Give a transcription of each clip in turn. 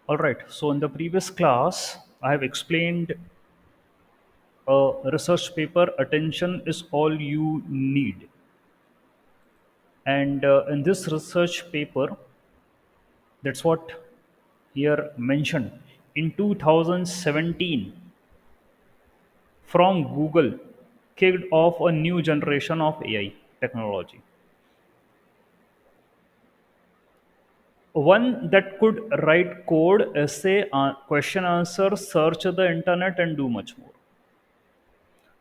All right. So in the previous class, I have explained a research paper. Attention is all you need. And in this research paper, that's what here mentioned. In 2017, from Google, kicked off a new generation of AI technology. One that could write code, essay, question answer, search the internet, and do much more.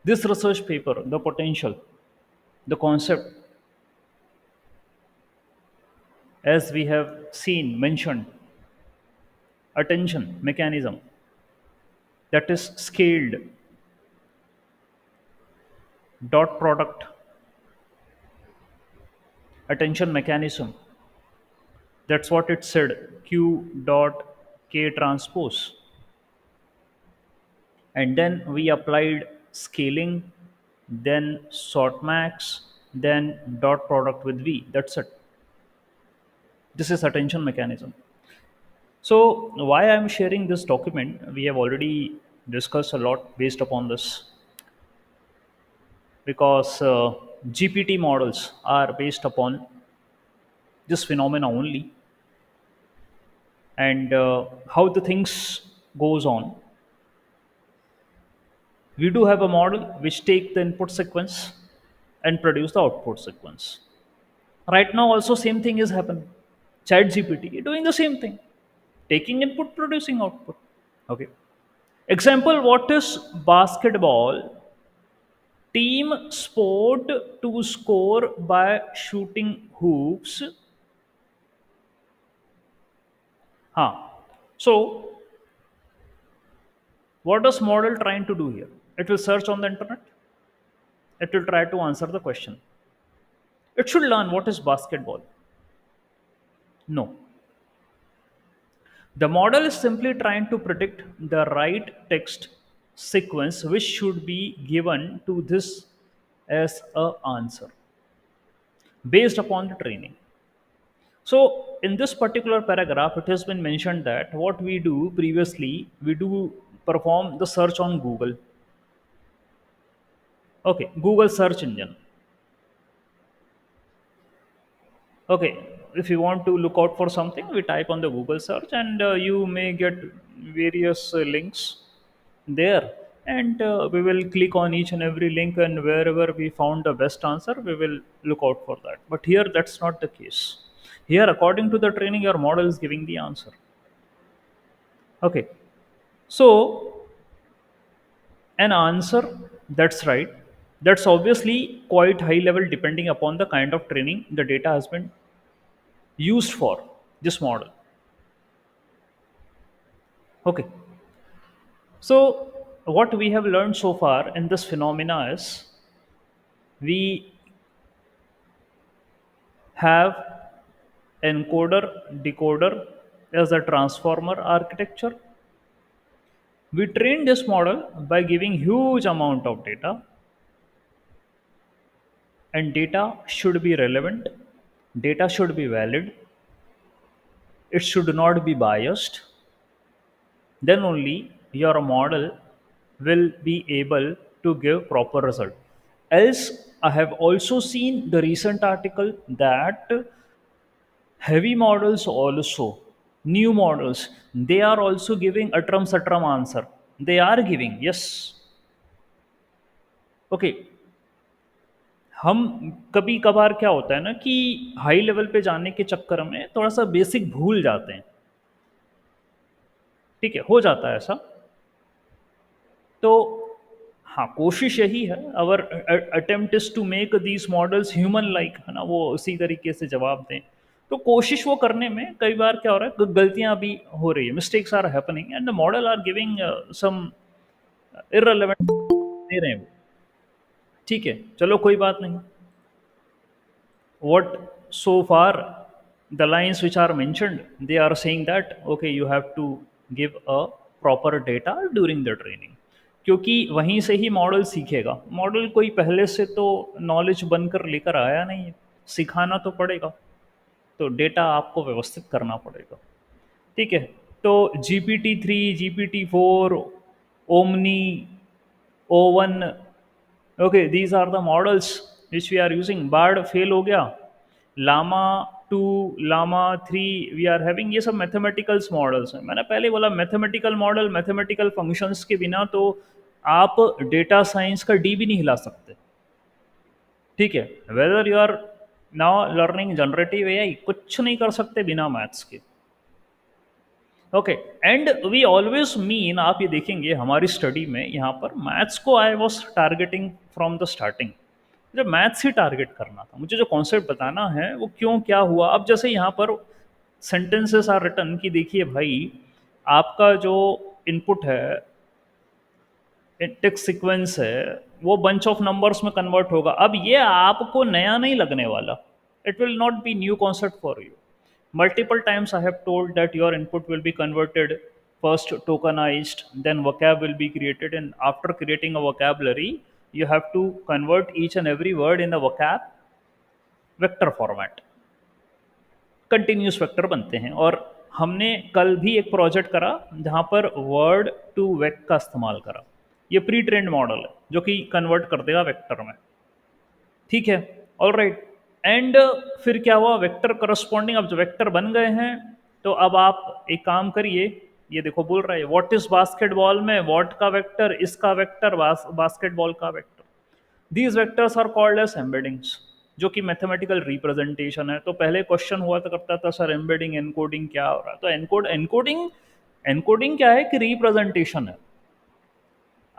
This research paper, the potential, the concept, as we have seen mentioned, attention mechanism that is scaled, dot product, attention mechanism, that's what it said, q dot k transpose, and then we applied scaling, then sortmax, then dot product with v. That's it. This is attention mechanism. So why I'm sharing this document, we have already discussed a lot based upon this, because GPT models are based upon this phenomena only, and how the things goes on. We do have a model which take the input sequence and produce the output sequence. Right now, also same thing is happening. Chat GPT doing the same thing, taking input, producing output. Okay. Example: what is basketball team sport to score by shooting hoops? Huh. So what is model trying to do here? It will search on the internet. It will try to answer the question. It should learn what is basketball. No. The model is simply trying to predict the right text sequence which should be given to this as a answer based upon the training. So in this particular paragraph, it has been mentioned that what we do previously, we do perform the search on Google. Okay, Google search engine. Okay, if you want to look out for something, we type on the Google search, and you may get various links there, and we will click on each and every link, and wherever we found the best answer, we will look out for that. But here that's not the case. Here, according to the training, your model is giving the answer. Okay, so an answer, that's right, that's obviously quite high level depending upon the kind of training the data has been used for this model. Okay, so what we have learned so far in this phenomena is we have encoder decoder as a transformer architecture. We train this model by giving huge amount of data, and data should be relevant, data should be valid, it should not be biased. Then only your model will be able to give proper result. Else, I have also seen the recent article that heavy models also, new models, they are also giving atram answer. They are giving, yes. Okay, हम कभी कभार क्या होता है ना कि high level पे जाने के चक्कर में थोड़ा सा बेसिक भूल जाते हैं। ठीक है, हो जाता है ऐसा। तो हाँ, कोशिश यही है, our attempt is to make these models human like, है ना, वो उसी तरीके से जवाब दें। तो कोशिश वो करने में कई बार क्या हो रहा है, गलतियां भी हो रही है, mistakes are happening and the model are giving some irrelevant दे रहे हैं वो। ठीक है, चलो कोई बात नहीं। What so far the lines which are mentioned, they are saying that okay, you have to give a proper data during the training, क्योंकि वहीं से ही मॉडल सीखेगा। मॉडल कोई पहले से तो नॉलेज बनकर लेकर आया नहीं है, सिखाना तो पड़ेगा। तो डेटा आपको व्यवस्थित करना पड़ेगा। ठीक है, तो GPT-3, GPT-4, Omni, O1, okay, these are the models which we are using. Bard fail हो गया, Llama 2, Llama 3 we are having, ये सब मैथमेटिकल्स मॉडल्स हैं। मैंने पहले बोला मैथमेटिकल मॉडल, मैथमेटिकल फंक्शंस के बिना तो आप डेटा साइंस का डी भी नहीं हिला सकते। ठीक है, whether you are now learning generative AI, कुछ नहीं कर सकते बिना मैथ्स के। Okay, and we always mean, आप ये देखेंगे हमारी स्टडी में यहाँ पर मैथ्स को I was targeting from the starting. जब मैथ्स ही टारगेट करना था मुझे, जो कॉन्सेप्ट बताना है वो क्यों क्या हुआ। अब जैसे यहाँ पर सेंटेंसेस आर रिटन कि देखिए भाई, आपका जो इनपुट है, टेक्स्ट सीक्वेंस है, वो बंच ऑफ नंबर्स में कन्वर्ट होगा। अब ये आपको नया नहीं लगने वाला, it will not be new concept for you. Multiple times I have told that your input will be converted, first tokenized, then vocab will be created, and after creating a vocabulary, you have to convert each and every word in the vocab vector format। Continuous vector बनते हैं। और हमने कल भी एक project करा जहाँ पर वर्ड टू वेक का इस्तेमाल करा। ये प्री ट्रेंड मॉडल है जो कि कन्वर्ट कर देगा वेक्टर में। ठीक है, ऑल राइट। एंड फिर क्या हुआ, वेक्टर करस्पॉन्डिंग, अब जो वेक्टर बन गए हैं तो अब आप एक काम करिए, ये देखो बोल रहा है व्हाट इज बास्केटबॉल में, व्हाट का वेक्टर, इसका वेक्टर, बास्केटबॉल का vector. These vectors are called as embeddings, जो कि मैथमेटिकल रिप्रेजेंटेशन है। तो पहले क्वेश्चन हुआ तो करता था सर एम्बेडिंग एनकोडिंग क्या हो रहा है, तो एनकोडिंग, एनकोडिंग क्या है कि रिप्रेजेंटेशन है।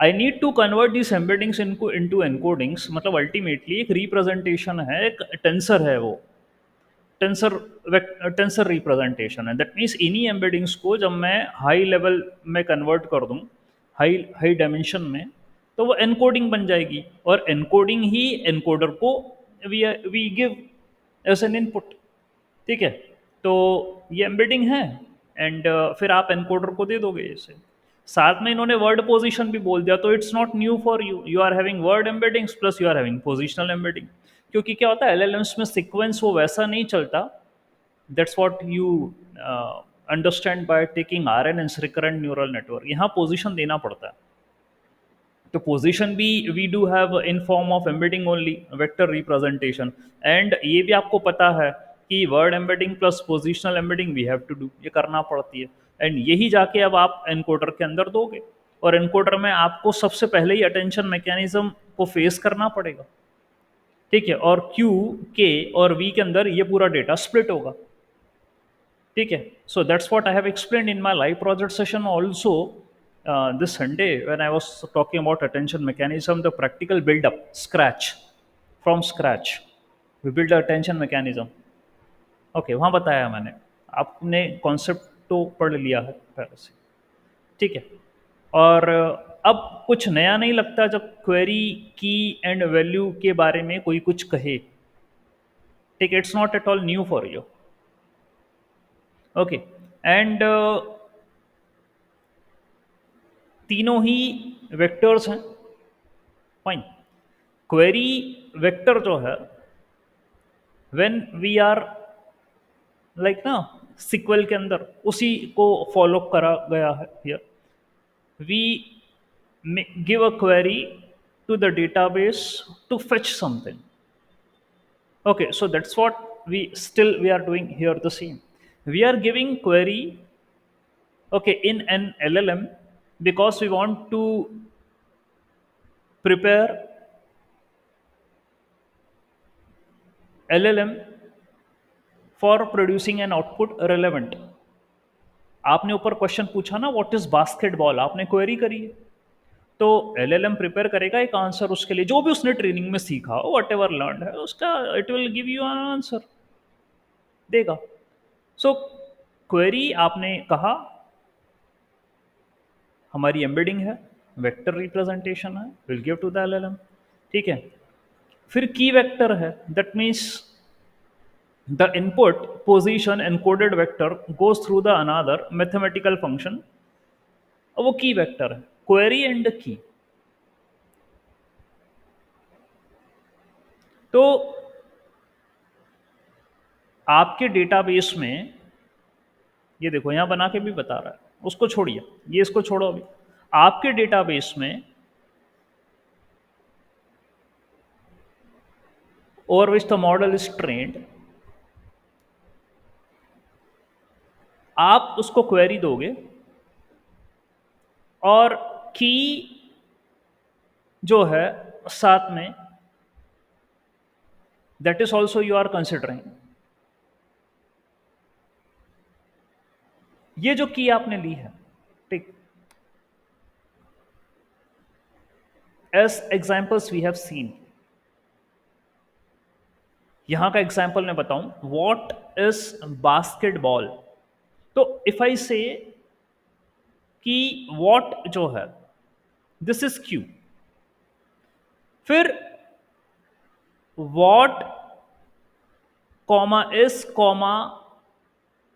I need to convert this embeddings into encodings, मतलब अल्टीमेटली एक रिप्रेजेंटेशन है, एक टेंसर है वो, टेंसर, टेंसर रिप्रेजेंटेशन है। दैट मीन्स इन्हीं एम्बेडिंग्स को जब मैं हाई लेवल में कन्वर्ट कर दूं, हाई हाई डायमेंशन में, तो वो एनकोडिंग बन जाएगी। और एनकोडिंग ही एनकोडर को we give as an input. ठीक है, तो ये एम्बेडिंग है। एंड फिर आप एनकोडर को दे दोगे इसे। साथ में इन्होंने वर्ड पोजीशन भी बोल दिया, तो it's not new for you, you are having word embeddings plus you are having positional embedding. क्योंकि क्या होता है एलएलएम्स में सीक्वेंस वो वैसा नहीं चलता। That's what you understand by taking RNNs, recurrent neural network. यहाँ पोजीशन देना पड़ता है। तो पोजीशन भी we do have in form of embedding only, vector representation. And ये भी आपको पता है कि word embedding plus positional embedding we have to do, ये करना पड़ती है। एंड यही जाके अब आप एनकोडर के अंदर दोगे, और एनकोडर में आपको सबसे पहले ही अटेंशन मैकेनिज्म को फेस करना पड़ेगा। ठीक है, और क्यू, के और वी के अंदर ये पूरा डेटा स्प्लिट होगा। ठीक है, so that's what I have explained in my live project session also this Sunday when I was talking about attention mechanism, the practical build up, scratch, from scratch we build the attention mechanism। Okay, वहाँ बताया मैंने, आपने concept तो पढ़ लिया है पहले से। ठीक है, और अब कुछ नया नहीं लगता जब क्वेरी की एंड वैल्यू के बारे में कोई कुछ कहे। ठीक है, it's not at all new for you. Okay, and तीनों ही वेक्टर्स हैं। फाइन, क्वेरी वेक्टर जो है, व्हेन वी आर लाइक ना सिक्वल के अंदर उसी को फॉलो करा गया है here. We give a query to the database to fetch something। Okay, so that's what we are doing here, the same. We are giving query, okay, in an LLM, because we want to prepare LLM for producing an output relevant। आपने ऊपर question पूछा ना what is basketball, आपने query करी है, तो LLM prepare करेगा एक आंसर उसके लिए, जो भी उसने ट्रेनिंग में सीखा हो, वट एवर लर्न है उसका, it will give you an answer देगा। सो क्वेरी आपने कहा हमारी एम्बेडिंग है, वेक्टर रिप्रेजेंटेशन है, will give to the LLM. ठीक है, फिर की वेक्टर है, that means the input position encoded vector goes through the another mathematical function, वो की वेक्टर है, क्वेरी एंड की। तो आपके डेटाबेस में ये देखो यहाँ बना के भी बता रहा है, उसको छोड़िए, ये इसको छोड़ो अभी। आपके डेटाबेस में over which the model is trained, आप उसको क्वेरी दोगे और की जो है साथ में, that is also you are considering. ये जो की आपने ली है, ठीक, as examples we have seen. यहां का एग्जाम्पल मैं बताऊं, वॉट इज बास्केटबॉल। तो इफ आई से कि वॉट जो है दिस इज क्यू, फिर what comma is comma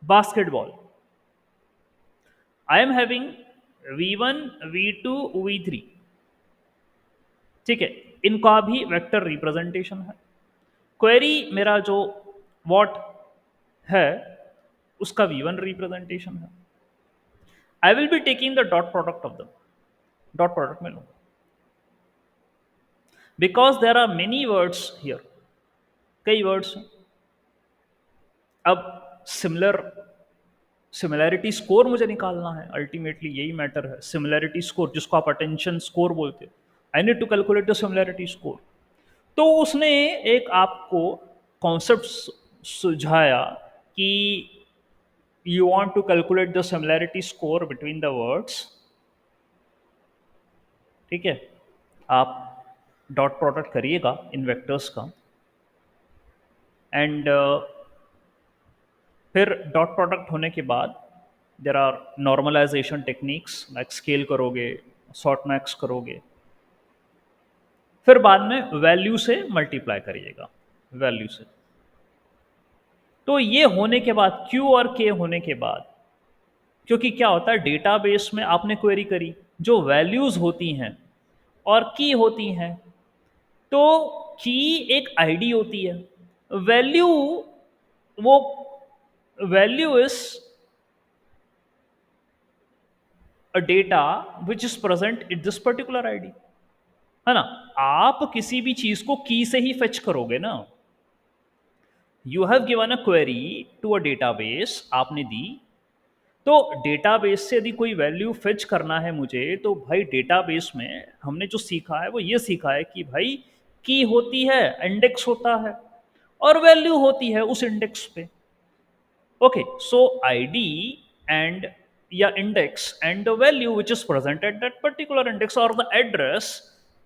basketball, I am having v1 v2 v3, ठीक है, इनका भी वेक्टर रिप्रेजेंटेशन है। क्वेरी मेरा जो वॉट है उसका v1 रिप्रेजेंटेशन है। I will be taking the dot product of the, dot product में लो, because there are many words here, कई वर्ड्स हैं। अब सिमिलर, सिमिलैरिटी स्कोर मुझे निकालना है, अल्टीमेटली यही मैटर है, सिमिलैरिटी स्कोर जिसको आप अटेंशन स्कोर बोलते हो। I need to calculate the similarity score. तो उसने एक आपको कॉन्सेप्ट सुझाया कि you want to calculate the similarity score between the words, ठीक है। आप डॉट प्रोडक्ट करिएगा इन वेक्टर्स का, एंड फिर डॉट प्रोडक्ट होने के बाद there are normalization techniques, like scale करोगे, सॉर्ट मैक्स करोगे, फिर बाद में वैल्यू से मल्टीप्लाई करिएगा, वैल्यू से। तो ये होने के बाद, क्यू और के होने के बाद, क्योंकि क्या होता है डेटाबेस में आपने क्वेरी करी, जो वैल्यूज होती हैं और की होती हैं, तो की एक आईडी होती है, वैल्यू, वो value is a data which is present in this particular ID, है ना। आप किसी भी चीज को की से ही फेच करोगे ना। You have given a query to a database, आपने दी, तो डेटाबेस से यदि कोई वैल्यू फेच करना है मुझे, तो भाई डेटाबेस में हमने जो सीखा है वो ये सीखा है कि भाई की होती है, इंडेक्स होता है, और वैल्यू होती है उस इंडेक्स पे। ओके, सो आईडी एंड या index and the value which is present at that particular index, or the address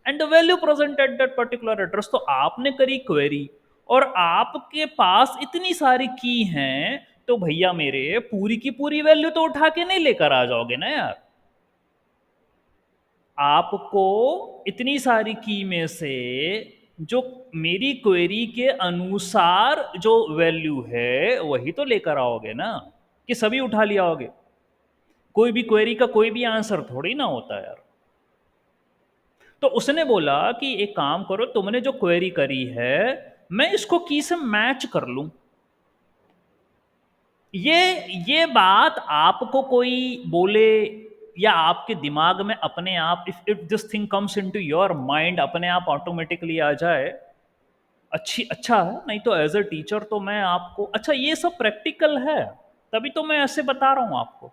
and the value present at that particular address। तो आपने करी क्वेरी और आपके पास इतनी सारी की हैं, तो भैया मेरे पूरी की पूरी वैल्यू तो उठा के नहीं लेकर आ जाओगे ना यार। आपको इतनी सारी की में से जो मेरी क्वेरी के अनुसार जो वैल्यू है वही तो लेकर आओगे ना, कि सभी उठा लिया होगे। कोई भी क्वेरी का कोई भी आंसर थोड़ी ना होता यार। तो उसने बोला कि एक काम करो, तुमने जो क्वेरी करी है मैं इसको की से मैच कर लूं। ये बात आपको कोई बोले या आपके दिमाग में अपने आप, if this thing comes into your mind, अपने आप ऑटोमेटिकली आ जाए, अच्छा है। नहीं तो एज अ टीचर तो मैं आपको, अच्छा ये सब प्रैक्टिकल है, तभी तो मैं ऐसे बता रहा हूं आपको,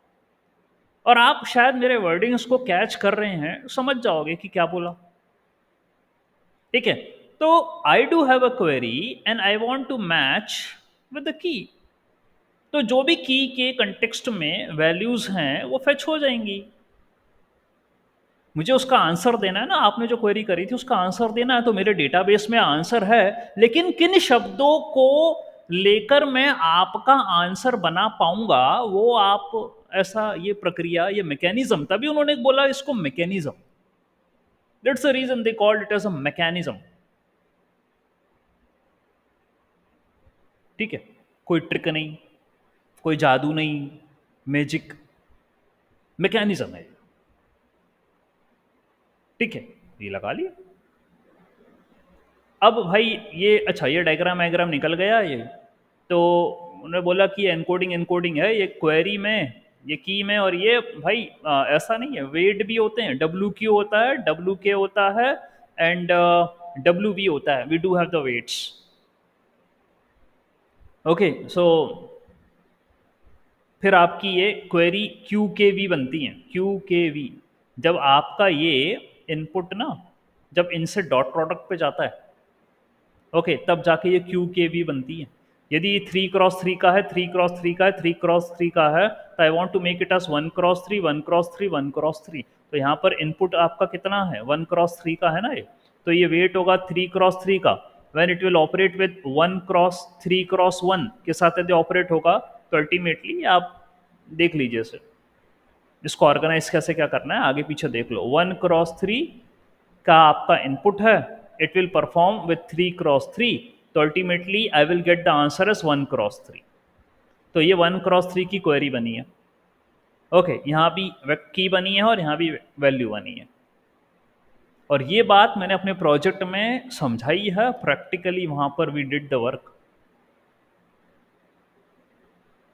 और आप शायद मेरे वर्डिंग्स को कैच कर रहे हैं, समझ जाओगे कि क्या बोला, ठीक है। तो I do have a query and I want to match with the key, तो जो भी की के कंटेक्स्ट में वैल्यूज हैं वो फेच हो जाएंगी। मुझे उसका आंसर देना है ना, आपने जो क्वेरी करी थी उसका आंसर देना है, तो मेरे डेटाबेस में आंसर है, लेकिन किन शब्दों को लेकर मैं आपका आंसर बना पाऊंगा, वो आप, ऐसा ये प्रक्रिया, ये मैकेनिज्म, तभी उन्होंने बोला इसको mechanism. That's the reason they called it as a mechanism, ठीक है। कोई ट्रिक नहीं, कोई जादू नहीं, मैजिक, मैकेनिज्म है, ठीक है। ये लगा लिया। अब भाई ये, अच्छा ये डायग्राम वायग्राम निकल गया ये, तो उन्होंने बोला कि एनकोडिंग एनकोडिंग है ये क्वेरी में, ये की में, और ये भाई ऐसा नहीं है, वेट भी होते हैं, डब्ल्यू क्यू होता है, डब्ल्यू के होता है, एंड डब्ल्यू वी होता है, we do have the weights. Okay, so फिर आपकी ये क्वेरी क्यू के वी बनती है, क्यू के वी। जब आपका ये इनपुट ना, जब इनसे डॉट प्रोडक्ट पे जाता है, ओके, तब जाके ये क्यू के वी बनती है। यदि 3x3 का है, 3x3 का है, 3x3 का है, तो I want to make it as 1x3, 1x3, 1x3। तो यहाँ पर इनपुट आपका कितना है, 1x3 का है ना ये, तो ये वेट होगा 3x3 का। When it will operate with 1x3x1 के साथ यदि ऑपरेट होगा, तो अल्टीमेटली आप देख लीजिए इसे, इसको ऑर्गेनाइज कैसे क्या करना है आगे पीछे देख लो। 1x3 का आपका इनपुट है, it will perform with 3x3, तो ultimately I will get the answer as 1x3। तो ये 1x3 की क्वेरी बनी है। ओके, यहाँ भी की बनी है और यहाँ भी वैल्यू बनी है। और ये बात मैंने अपने प्रोजेक्ट में समझाई है प्रैक्टिकली, वहां पर we did the work.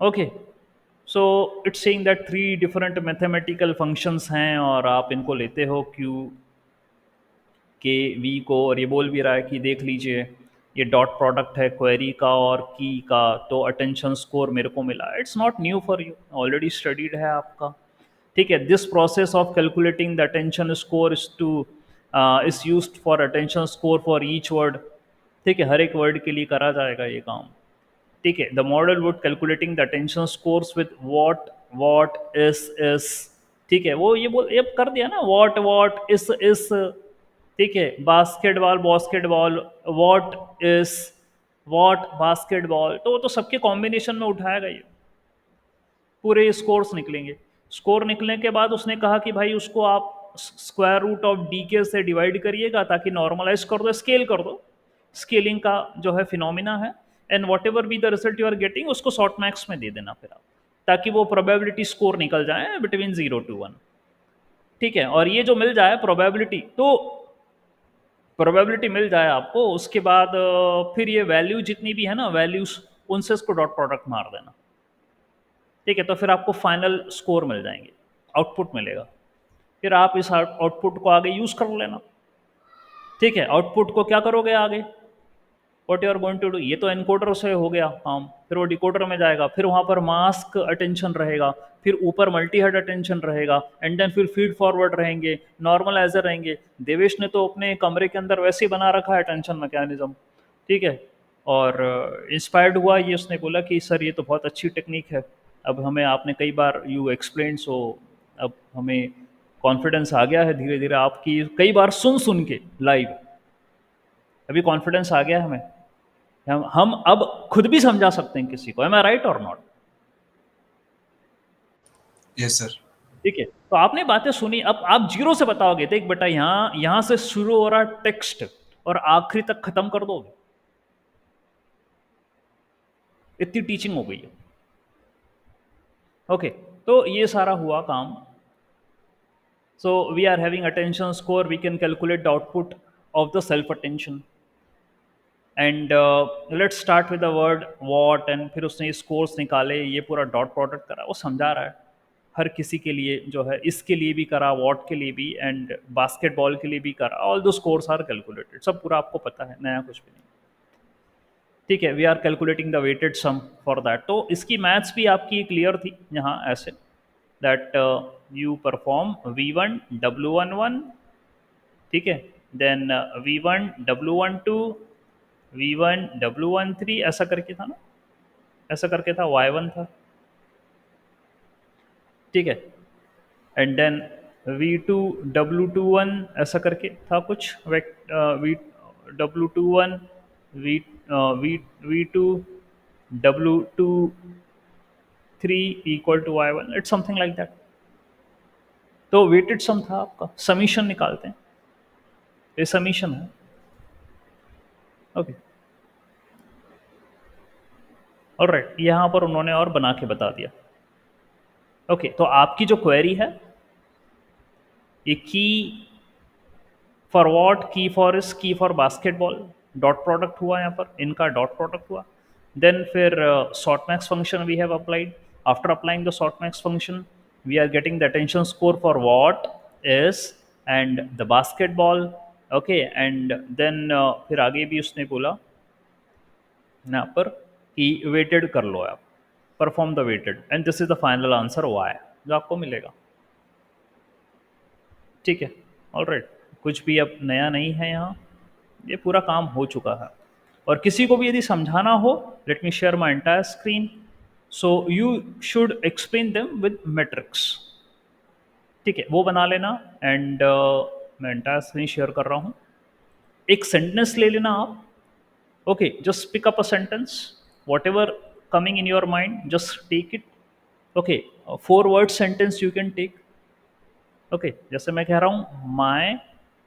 Okay, so it's saying that 3 different mathematical functions हैं और आप इनको लेते हो क्यू के वी को, और ये बोल भी रहा है कि देख लीजिए ये डॉट प्रोडक्ट है क्वेरी का और की का, तो अटेंशन स्कोर मेरे को मिला। It's not new for you, already studied है आपका। ठीक है, this process of calculating the attention score is used for attention score for each word. ठीक है, हर एक वर्ड के लिए करा जाएगा ये काम। ठीक है, the model would calculating the attention scores with what इस। ठीक है, वो ये कर दिया ना, वॉट इस। ठीक है, basketball basketball, what is what basketball, तो वो तो सबके कॉम्बिनेशन में उठाएगा ये, पूरे स्कोर्स निकलेंगे। स्कोर निकलने के बाद उसने कहा कि भाई उसको आप स्क्वायर रूट ऑफ डी के से डिवाइड करिएगा ताकि नॉर्मलाइज कर दो, स्केल कर दो। स्केलिंग का जो है फिनोमिना है, and whatever be the result you are getting उसको शॉर्ट मैक्स में दे देना फिर आप, ताकि वो प्रोबेबिलिटी स्कोर निकल जाए बिटवीन 0 to 1। ठीक है, और ये जो मिल जाए प्रोबेबिलिटी, तो प्रोबेबिलिटी मिल जाए आपको, उसके बाद फिर ये वैल्यू जितनी भी है ना वैल्यूज, उनसे इसको डॉट प्रोडक्ट मार देना। ठीक है, तो फिर आपको फाइनल स्कोर मिल जाएंगे, आउटपुट मिलेगा। फिर आप इस आउटपुट को आगे यूज कर लेना। ठीक है, आउटपुट को क्या करोगे आगे, what you are going to do, ये तो एनकोडर से हो गया काम, फिर वो डिकोडर में जाएगा, फिर वहां पर मास्क अटेंशन रहेगा, फिर ऊपर मल्टी हेड अटेंशन रहेगा, एंड देन फिर फीड फॉरवर्ड रहेंगे, नॉर्मलाइजर रहेंगे। देवेश ने तो अपने कमरे के अंदर वैसे ही बना रखा है अटेंशन मैकेनिज्म। ठीक है, और इंस्पायर्ड हुआ ये, उसने बोला कि सर ये तो बहुत अच्छी टेक्निक है, अब हमें आपने कई बार यू एक्सप्लेन, सो अब हमें कॉन्फिडेंस आ गया है धीरे धीरे आपकी कई बार सुन सुन के लाइव, अभी कॉन्फिडेंस आ गया है हमें, हम अब खुद भी समझा सकते हैं किसी को। एम आई राइट और नॉट? Yes sir. ठीक है, तो आपने बातें सुनी, अब आप जीरो से बताओगे, देख बेटा यहाँ यहाँ से शुरू हो रहा टेक्स्ट और आखिरी तक खत्म कर दोगे, इतनी टीचिंग हो गई है। ओके, तो ये सारा हुआ काम। So we are having attention score, we can calculate the output of the self attention, and let's start with the word what, and फिर उसने स्कोर्स निकाले, ये पूरा डॉट प्रोडक्ट करा, वो समझा रहा है हर किसी के लिए जो है, इसके लिए भी करा, वॉट के लिए भी, एंड बास्केटबॉल के लिए भी करा, ऑल दो स्कोर्स आर कैलकुलेटेड, सब पूरा आपको पता है, नया कुछ भी नहीं। ठीक है, we are calculating the weighted sum for that, तो इसकी मैथ्स भी आपकी क्लियर थी यहाँ ऐसे, that you perform V1 W11, ठीक है, then V1 W12, V1 W13, ऐसा करके था ना, ऐसा करके था, Y1 था। ठीक है, एंड देन V2 W21, ऐसा करके था कुछ, V W21, V V2 W23 equal to Y1, it's something like that. तो वेटेड सम था आपका, समीशन निकालते हैं, ये समीशन है। ओके, ऑलराइट, यहाँ पर उन्होंने और बना के बता दिया। ओके, तो आपकी जो क्वेरी है, ये की फॉर वॉट, की फॉर इस, की फॉर बास्केटबॉल, डॉट प्रोडक्ट हुआ यहाँ पर, इनका डॉट प्रोडक्ट हुआ। Then फिर softmax function we have applied. After applying the softmax function, we are getting the attention score for what is and the basketball. Okay, and then फिर आगे भी उसने बोला यहाँ पर कि वेटेड कर लो आप, perform the weighted, and this is the final answer Y जो आपको मिलेगा। ठीक है, ऑल राइट, कुछ भी अब नया नहीं है यहाँ, ये पूरा काम हो चुका है। और किसी को भी यदि समझाना हो, let me share my entire screen, so you should explain them with matrix. ठीक है, वो बना लेना, एंड मैं एंटायर स्क्रीन शेयर कर रहा हूँ। एक सेंटेंस ले लेना आप। Okay, just pick up a sentence, whatever coming in your mind, just take it. Okay, 4 word sentence you can take. Okay, जैसे मैं कह रहा हूँ माई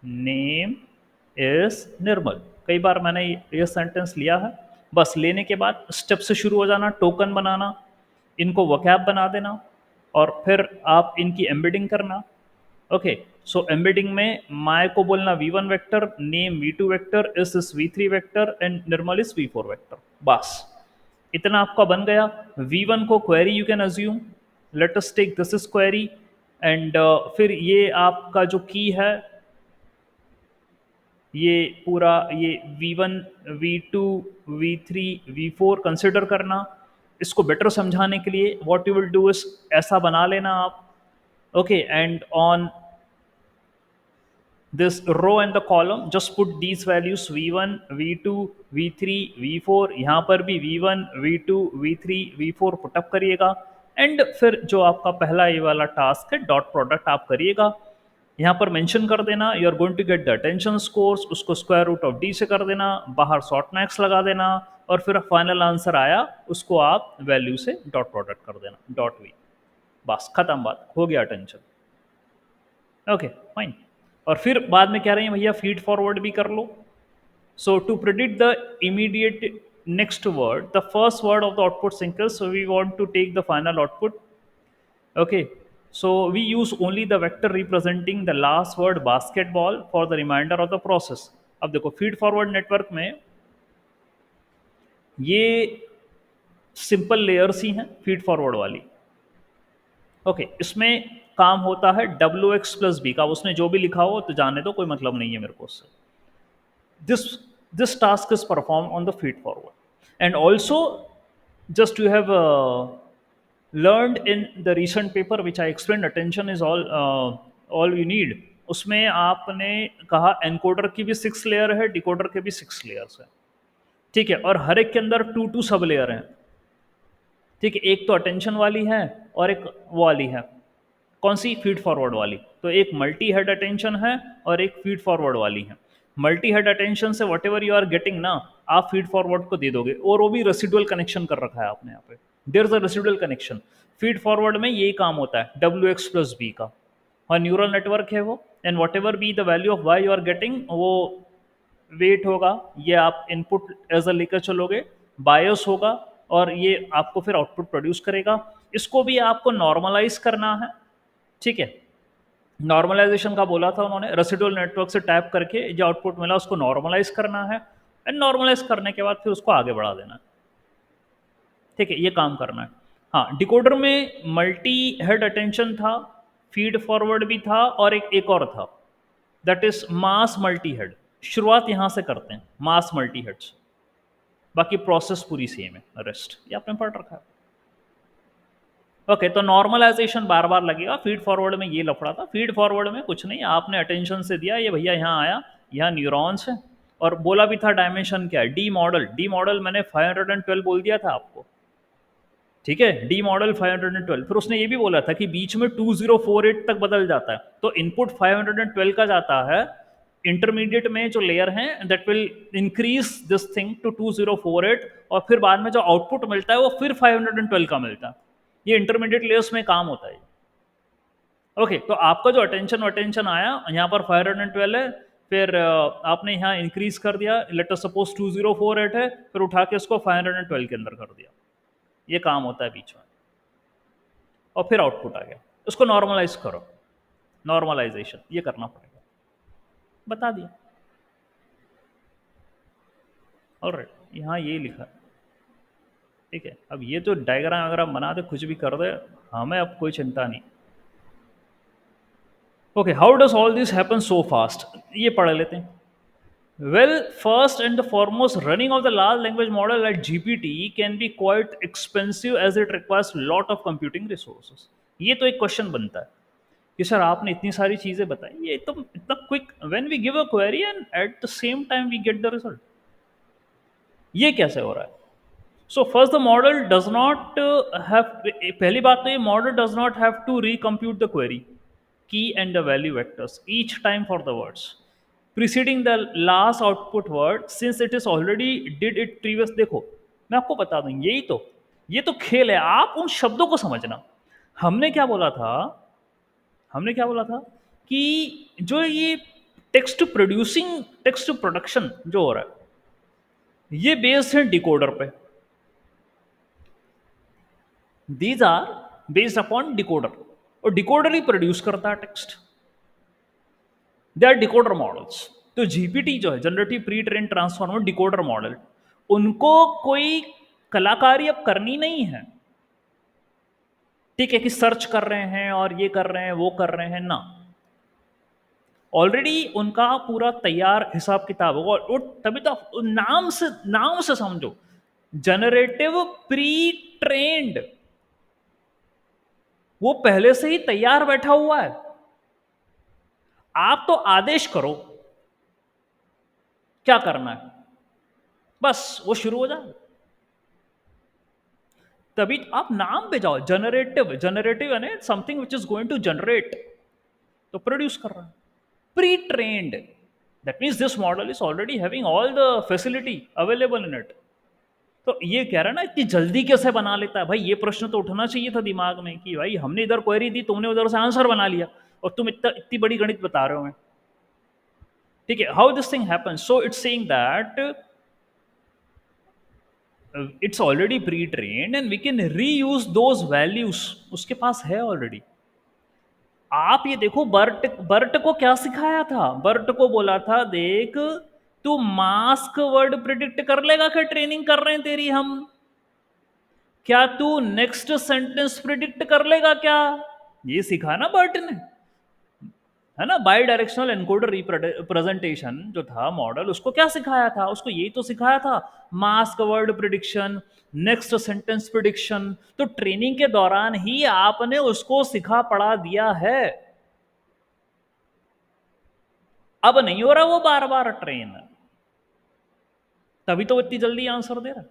नेम इज निर्मल, कई बार मैंने ये सेंटेंस लिया है। बस लेने के बाद स्टेप से शुरू हो जाना, टोकन बनाना, इनको वोकैब बना देना, और फिर आप इनकी एम्बेडिंग करना। ओके, सो एम्बेडिंग में माय को बोलना v1 vector, name v2 vector, is v3 vector, and Nirmal is v4 vector. बस इतना आपका बन गया। v1 को query you can assume, let us take this is query, and फिर ये आपका जो की है, ये पूरा ये v1 v2 v3 v4 consider करना। इसको बेटर समझाने के लिए what you will do is ऐसा बना लेना आप। Okay, and on this row and the column just put these values v1 v2 v3 v4, यहाँ पर भी v1 v2 v3 v4 put up करिएगा, एंड फिर जो आपका पहला ये वाला टास्क है डॉट प्रोडक्ट आप करिएगा। यहाँ पर मेंशन कर देना you are going to get the attention scores, उसको स्क्वायर रूट ऑफ डी से कर देना, बाहर शॉर्ट मैक्स लगा देना, और फिर फाइनल आंसर आया उसको आप वैल्यू से डॉट प्रोडक्ट कर देना, डॉट वी। बस खत्म, बात हो गया अटेंशन। Okay fine. और फिर बाद में कह रहे हैं भैया फीड फॉरवर्ड भी कर लो। So to predict the immediate next word, the first word of the output single, so we want to take the final output. Okay, so we use only the vector representing the last word basketball for the reminder of the process. अब देखो feed forward network में ये simple layers ही हैं feed forward वाली। Okay, इसमें काम होता है डब्ल्यू एक्स प्लस बी का, उसने जो भी लिखा हो तो जाने दो, कोई मतलब नहीं है मेरे को उससे। This task is performed on the feed forward, and also just you have learned in the recent paper which I explained, attention is all you need। उसमें आपने कहा एनकोडर की भी 6 लेयर है, डिकोडर के भी 6 लेयर्स है। ठीक है, और हर एक के अंदर 2 सब लेयर हैं। ठीक है, एक तो अटेंशन वाली है और एक वो वाली है, कौन सी, फीड फॉरवर्ड वाली। तो एक मल्टी हेड अटेंशन है और एक फीड फॉरवर्ड वाली है। मल्टी हेड अटेंशन से whatever you are getting ना, आप फीड फॉरवर्ड को दे दोगे, और वो भी रेसिडुअल कनेक्शन कर रखा है आपने यहाँ पे, there is a residual connection. Feed forward में यही काम होता है डब्ल्यू एक्स प्लस बी का, और न्यूरल नेटवर्क है वो, and whatever be the value of Y you are getting, वो वेट होगा, ये आप इनपुट एज अ लेकर चलोगे, बायस होगा, और ये आपको फिर आउटपुट प्रोड्यूस करेगा। इसको भी आपको नॉर्मलाइज करना है। ठीक है, नॉर्मलाइजेशन का बोला था उन्होंने, रेसिडुअल नेटवर्क से टैप करके जो आउटपुट मिला उसको नॉर्मलाइज करना है, एंड नॉर्मलाइज करने के बाद फिर उसको आगे बढ़ा देना है। ठीक है, ये काम करना है। हाँ, डिकोडर में मल्टी हेड अटेंशन था, फीड फॉरवर्ड भी था, और एक और था, that is mass multi head. शुरुआत यहां से करते हैं मास मल्टी हेड्स, बाकी प्रोसेस पूरी सेम है, रेस्ट ये आपने पढ़ रखा है। ओके, तो नॉर्मलाइजेशन बार बार लगेगा। फीड फॉरवर्ड में ये लफड़ा था, फीड फॉरवर्ड में कुछ नहीं, आपने अटेंशन से दिया, ये भैया यहाँ आया, यहाँ न्यूरॉन्स है, और बोला भी था डायमेंशन क्या है, डी मॉडल। डी मॉडल मैंने 512 बोल दिया था आपको। ठीक है, डी मॉडल 512, फिर उसने ये भी बोला था कि बीच में 2048 तक बदल जाता है, तो इनपुट 512 का जाता है, इंटरमीडिएट में जो लेयर हैं that will increase this thing to 2048, और फिर बाद में जो आउटपुट मिलता है वो फिर 512 का मिलता है। ये इंटरमीडिएट लेयर्स में काम होता है। ओके, तो आपका जो अटेंशन आया यहाँ पर 512 है, फिर आपने यहाँ इंक्रीज कर दिया, लेट अस सपोज 2048 है, फिर उठा के इसको 512 के अंदर कर दिया। ये काम होता है बीच में, और फिर आउटपुट आ गया। इसको नॉर्मलाइज करो, नॉर्मलाइजेशन ये करना पड़ेगा, बता दिया। ऑलराइट, यहाँ ये लिखा है। ठीक है, अब ये तो डायग्राम अगर हम बना दे कुछ भी कर दे, हमें अब कोई चिंता नहीं। Okay, how does all this happen so fast, ये पढ़ लेते हैं। Well, first and the foremost, running of the large language model like GPT can be quite expensive as it requires lot of computing resources. ये तो एक question बनता है कि सर आपने इतनी सारी चीजें बताई, ये तो इतना quick when we give a query and at the same time we get the result, ये कैसे हो रहा है? So first the model does not have, पहली बात तो ये model does not have to recompute the query key and the value vectors each time for the words preceding the last output word since it is already did it previous. देखो मैं आपको बता दूं, यही तो, ये तो खेल है, आप उन शब्दों को समझना। हमने क्या बोला था, हमने क्या बोला था कि जो ये टेक्स्ट प्रोड्यूसिंग, टेक्स्ट प्रोडक्शन जो हो रहा है ये बेस्ड है डिकोडर पे। These are based upon decoder, और डिकोडर ही प्रोड्यूस करता है text, they are decoder models. तो जीपीटी जो है, generative pre train transformer decoder model, उनको कोई कलाकारी अब करनी नहीं है, ठीक है, कि सर्च कर रहे हैं और ये कर रहे हैं वो कर रहे हैं ना, ऑलरेडी उनका पूरा तैयार हिसाब किताब होगा। और तभी तो नाम से समझो, जनरेटिव प्री ट्रेन्ड, वो पहले से ही तैयार बैठा हुआ है, आप तो आदेश करो क्या करना है, बस वो शुरू हो जाए। तभी तो आप नाम पे जाओ, जनरेटिव, जनरेटिव यानी something which is going to generate, तो प्रोड्यूस कर रहा है। Pre trained, that means this model is already having all the facility available in it. तो ये कह रहा है ना इतनी जल्दी कैसे बना लेता है भाई, ये प्रश्न तो उठना चाहिए था दिमाग में कि भाई हमने इधर क्वेरी दी, तुमने उधर से आंसर बना लिया, और तुम इतनी बड़ी गणित बता रहे हो मैं। ठीक है, how this thing happens, so it's saying that it's already pre trained and we can reuse those values, उसके पास है ऑलरेडी। आप ये देखो, बर्ट बर्ट को क्या सिखाया था, बर्ट को बोला था देख तू मास्क वर्ड प्रिडिक्ट कर लेगा, क्या ट्रेनिंग कर रहे हैं तेरी हम, क्या तू नेक्स्ट सेंटेंस प्रिडिक्ट कर लेगा क्या, ये सिखा ना बर्ट ने, है ना। बाई डायरेक्शनल एनकोडर रिप्रेजेंटेशन जो था मॉडल, उसको क्या सिखाया था, उसको यही तो सिखाया था, mask word prediction, next sentence prediction. तो ट्रेनिंग के दौरान ही आपने उसको सिखा पढ़ा दिया है, अब नहीं हो रहा वो बार बार ट्रेन, तभी तो इतनी जल्दी आंसर दे रहा।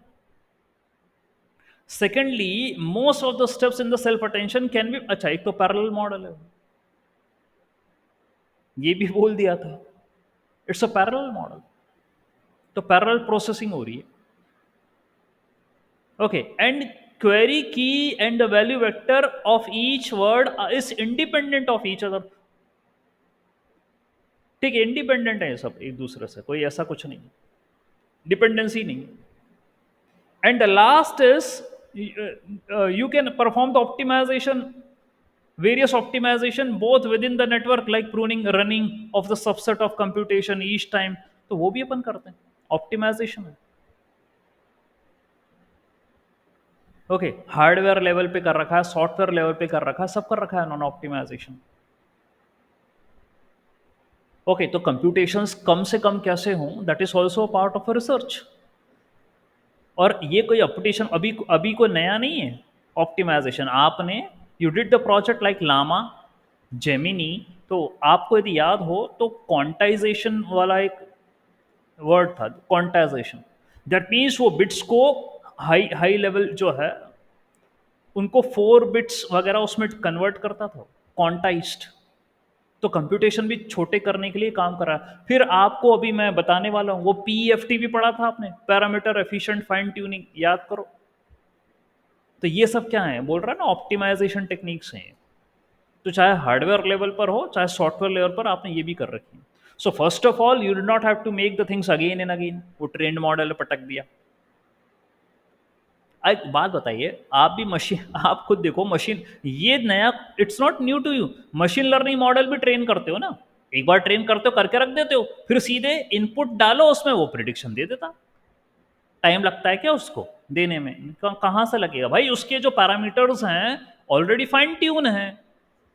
Secondly, most of the steps in the self attention can be, अच्छा एक तो पैरेलल मॉडल है, ये भी बोल दिया था, इट्स अ पैरेलल मॉडल, तो पैरेलल प्रोसेसिंग हो रही है। Okay, and query key and the value vector of each word is independent of each other. ठीक है, इंडिपेंडेंट है सब एक दूसरे से, कोई ऐसा कुछ नहीं, डिपेंडेंसी नहीं। And the last is you can perform the optimization, various optimization both within the network like pruning, running of the subset of computation each time, तो वो भी अपन करते हैं, ऑप्टिमाइजेशन है। ओके, हार्डवेयर लेवल पे कर रखा है, सॉफ्टवेयर लेवल पे कर रखा है, सब कर रखा है नॉन ऑप्टिमाइजेशन। ओके, तो कंप्यूटेशंस कम से कम कैसे हों, that is also part of research. और ये कोई ऑप्टिशन अभी अभी कोई नया नहीं है ऑप्टिमाइजेशन। आपने you did the project like Llama, Gemini, तो आपको यदि याद हो तो क्वांटाइजेशन वाला एक वर्ड था, क्वांटाइजेशन, दैट मीन्स वो बिट्स को हाई हाई लेवल जो है उनको 4 बिट्स वगैरह उसमें कन्वर्ट करता था, क्वांटाइज्ड। तो कंप्यूटेशन भी छोटे करने के लिए काम कर रहा है। फिर आपको अभी मैं बताने वाला हूँ, वो पीएफटी भी पढ़ा था आपने, पैरामीटर एफिशिएंट फाइन ट्यूनिंग, याद करो। तो ये सब क्या है, बोल रहा है ना ऑप्टिमाइजेशन टेक्निक्स हैं। तो चाहे हार्डवेयर लेवल पर हो चाहे सॉफ्टवेयर लेवल पर, आपने ये भी कर रखी है। So first of all you did not have to make the things again and again, वो ट्रेंड मॉडल पटक दिया। एक बात बताइए, आप भी मशीन, आप खुद देखो मशीन, ये नया, it's not new to you, machine learning model भी ट्रेन करते हो ना, एक बार ट्रेन करते हो करके रख देते हो, फिर सीधे इनपुट डालो उसमें वो प्रिडिक्शन दे देता। टाइम लगता है क्या उसको, देने में कहाँ से लगेगा भाई? उसके जो पैरामीटर्स हैं ऑलरेडी फाइन ट्यून है,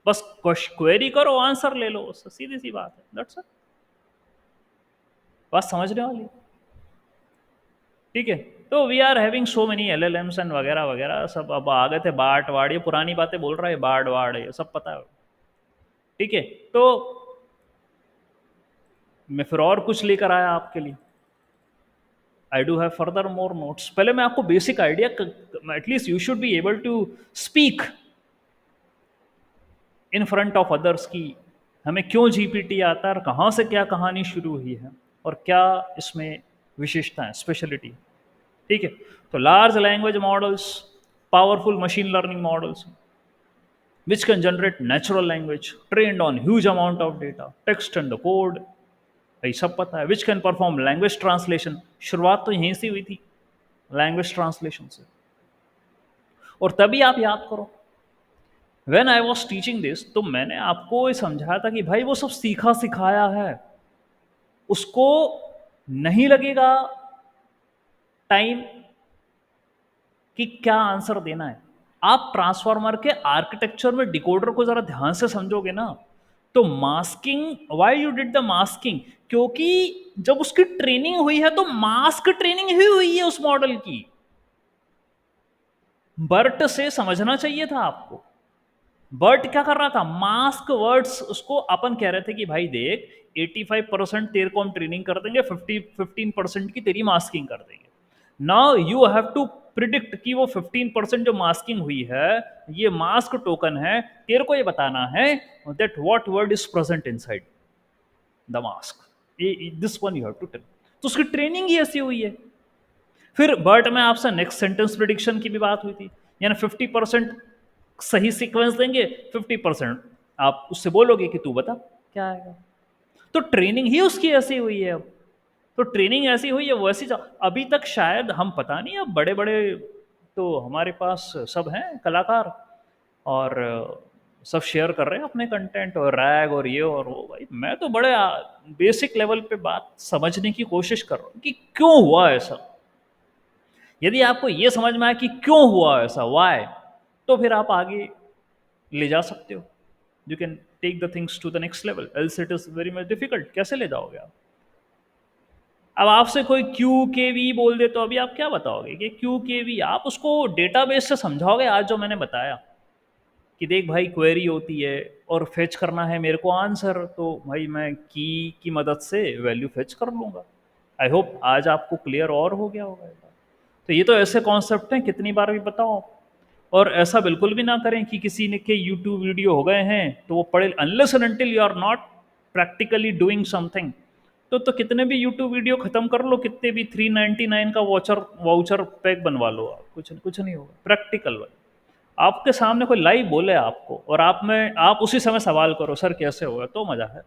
बस क्वेरी करो, आंसर ले लो, सीधी सी बात है, दैट्स इट। बात समझने वाली, ठीक है। तो we are having so many LLMs and वगैरह वगैरह सब, अब आ गए थे बाट वाड़, ये पुरानी बातें बोल रहा है, बार्ड वार्ड ये सब पता है, ठीक है। तो मैं फिर और कुछ लेकर आया आपके लिए। I do have further more notes. पहले मैं आपको basic idea, at least you should be able to speak in front of others की हमें क्यों जीपीटी आता है और कहाँ से क्या कहानी शुरू हुई है और क्या इसमें विशेषता है, स्पेशलिटी, ठीक है। तो large language models, powerful machine learning models which can generate natural language trained on huge amount of data, text and the code, भाई सब पता है। which can perform language translation, शुरुआत तो यहीं से हुई थी, लैंग्वेज ट्रांसलेशन से। और तभी आप याद करो, when I was teaching this, तो मैंने आपको ये समझाया था कि भाई वो सब सीखा सिखाया है, उसको नहीं लगेगा टाइम कि क्या आंसर देना है। आप ट्रांसफार्मर के आर्किटेक्चर में डिकोडर को जरा ध्यान से समझोगे ना, तो masking, why you did the masking, क्योंकि जब उसकी ट्रेनिंग हुई है तो मास्क ट्रेनिंग ही हुई है उस मॉडल की। बर्ट से समझना चाहिए था आपको। बर्ट क्या कर रहा था, मास्क वर्ड्स, उसको अपन कह रहे थे कि भाई देख 85% तेरे को हम ट्रेनिंग कर देंगे, 15% की तेरी मास्किंग कर देंगे। Now you have to predict कि वो 15% जो मास्किंग हुई है ये मास्क टोकन है, तेरे को ये बताना है that what word is present inside the mask, this one you have to tell. तो उसकी ट्रेनिंग ही ऐसी हुई है। फिर बर्ट में आपसे नेक्स्ट सेंटेंस प्रिडिक्शन की भी बात हुई थी, यानी 50% सही सीक्वेंस देंगे, 50% आप उससे बोलोगे कि तू बता क्या आएगा। तो ट्रेनिंग ही उसकी ऐसी हुई है। अब तो ट्रेनिंग ऐसी हुई है वैसी अभी तक शायद हम, पता नहीं, अब बड़े बड़े तो हमारे पास सब हैं कलाकार, और सब शेयर कर रहे हैं अपने कंटेंट और रैग और ये और वो। भाई मैं तो बड़े बेसिक लेवल पे बात समझने की कोशिश कर रहा हूँ कि क्यों हुआ ऐसा। यदि आपको ये समझ में आए कि क्यों हुआ ऐसा, वाई, तो फिर आप आगे ले जा सकते हो। You can take the things to the next level, else it is very much difficult. कैसे ले जाओगे आप? अब आपसे कोई क्यू के वी बोल दे तो अभी आप क्या बताओगे कि क्यू के वी, आप उसको डेटाबेस से समझाओगे आज जो मैंने बताया कि देख भाई क्वेरी होती है और फेच करना है मेरे को आंसर, तो भाई मैं की मदद से वैल्यू फेच कर लूंगा। आई होप आज आपको क्लियर और हो गया होगा। तो ये तो ऐसे कॉन्सेप्ट हैं, कितनी बार भी बताओ। और ऐसा बिल्कुल भी ना करें कि किसी ने के यूट्यूब वीडियो हो गए हैं तो वो पढ़े, unless and until you are not practically doing something, तो कितने भी यूट्यूब वीडियो खत्म कर लो, कितने भी 399 का वाउचर पैक बनवा लो, आप कुछ कुछ नहीं होगा। प्रैक्टिकल वाले आपके सामने कोई लाइव बोले आपको और आप उसी समय सवाल करो सर कैसे होगा, तो मजा है,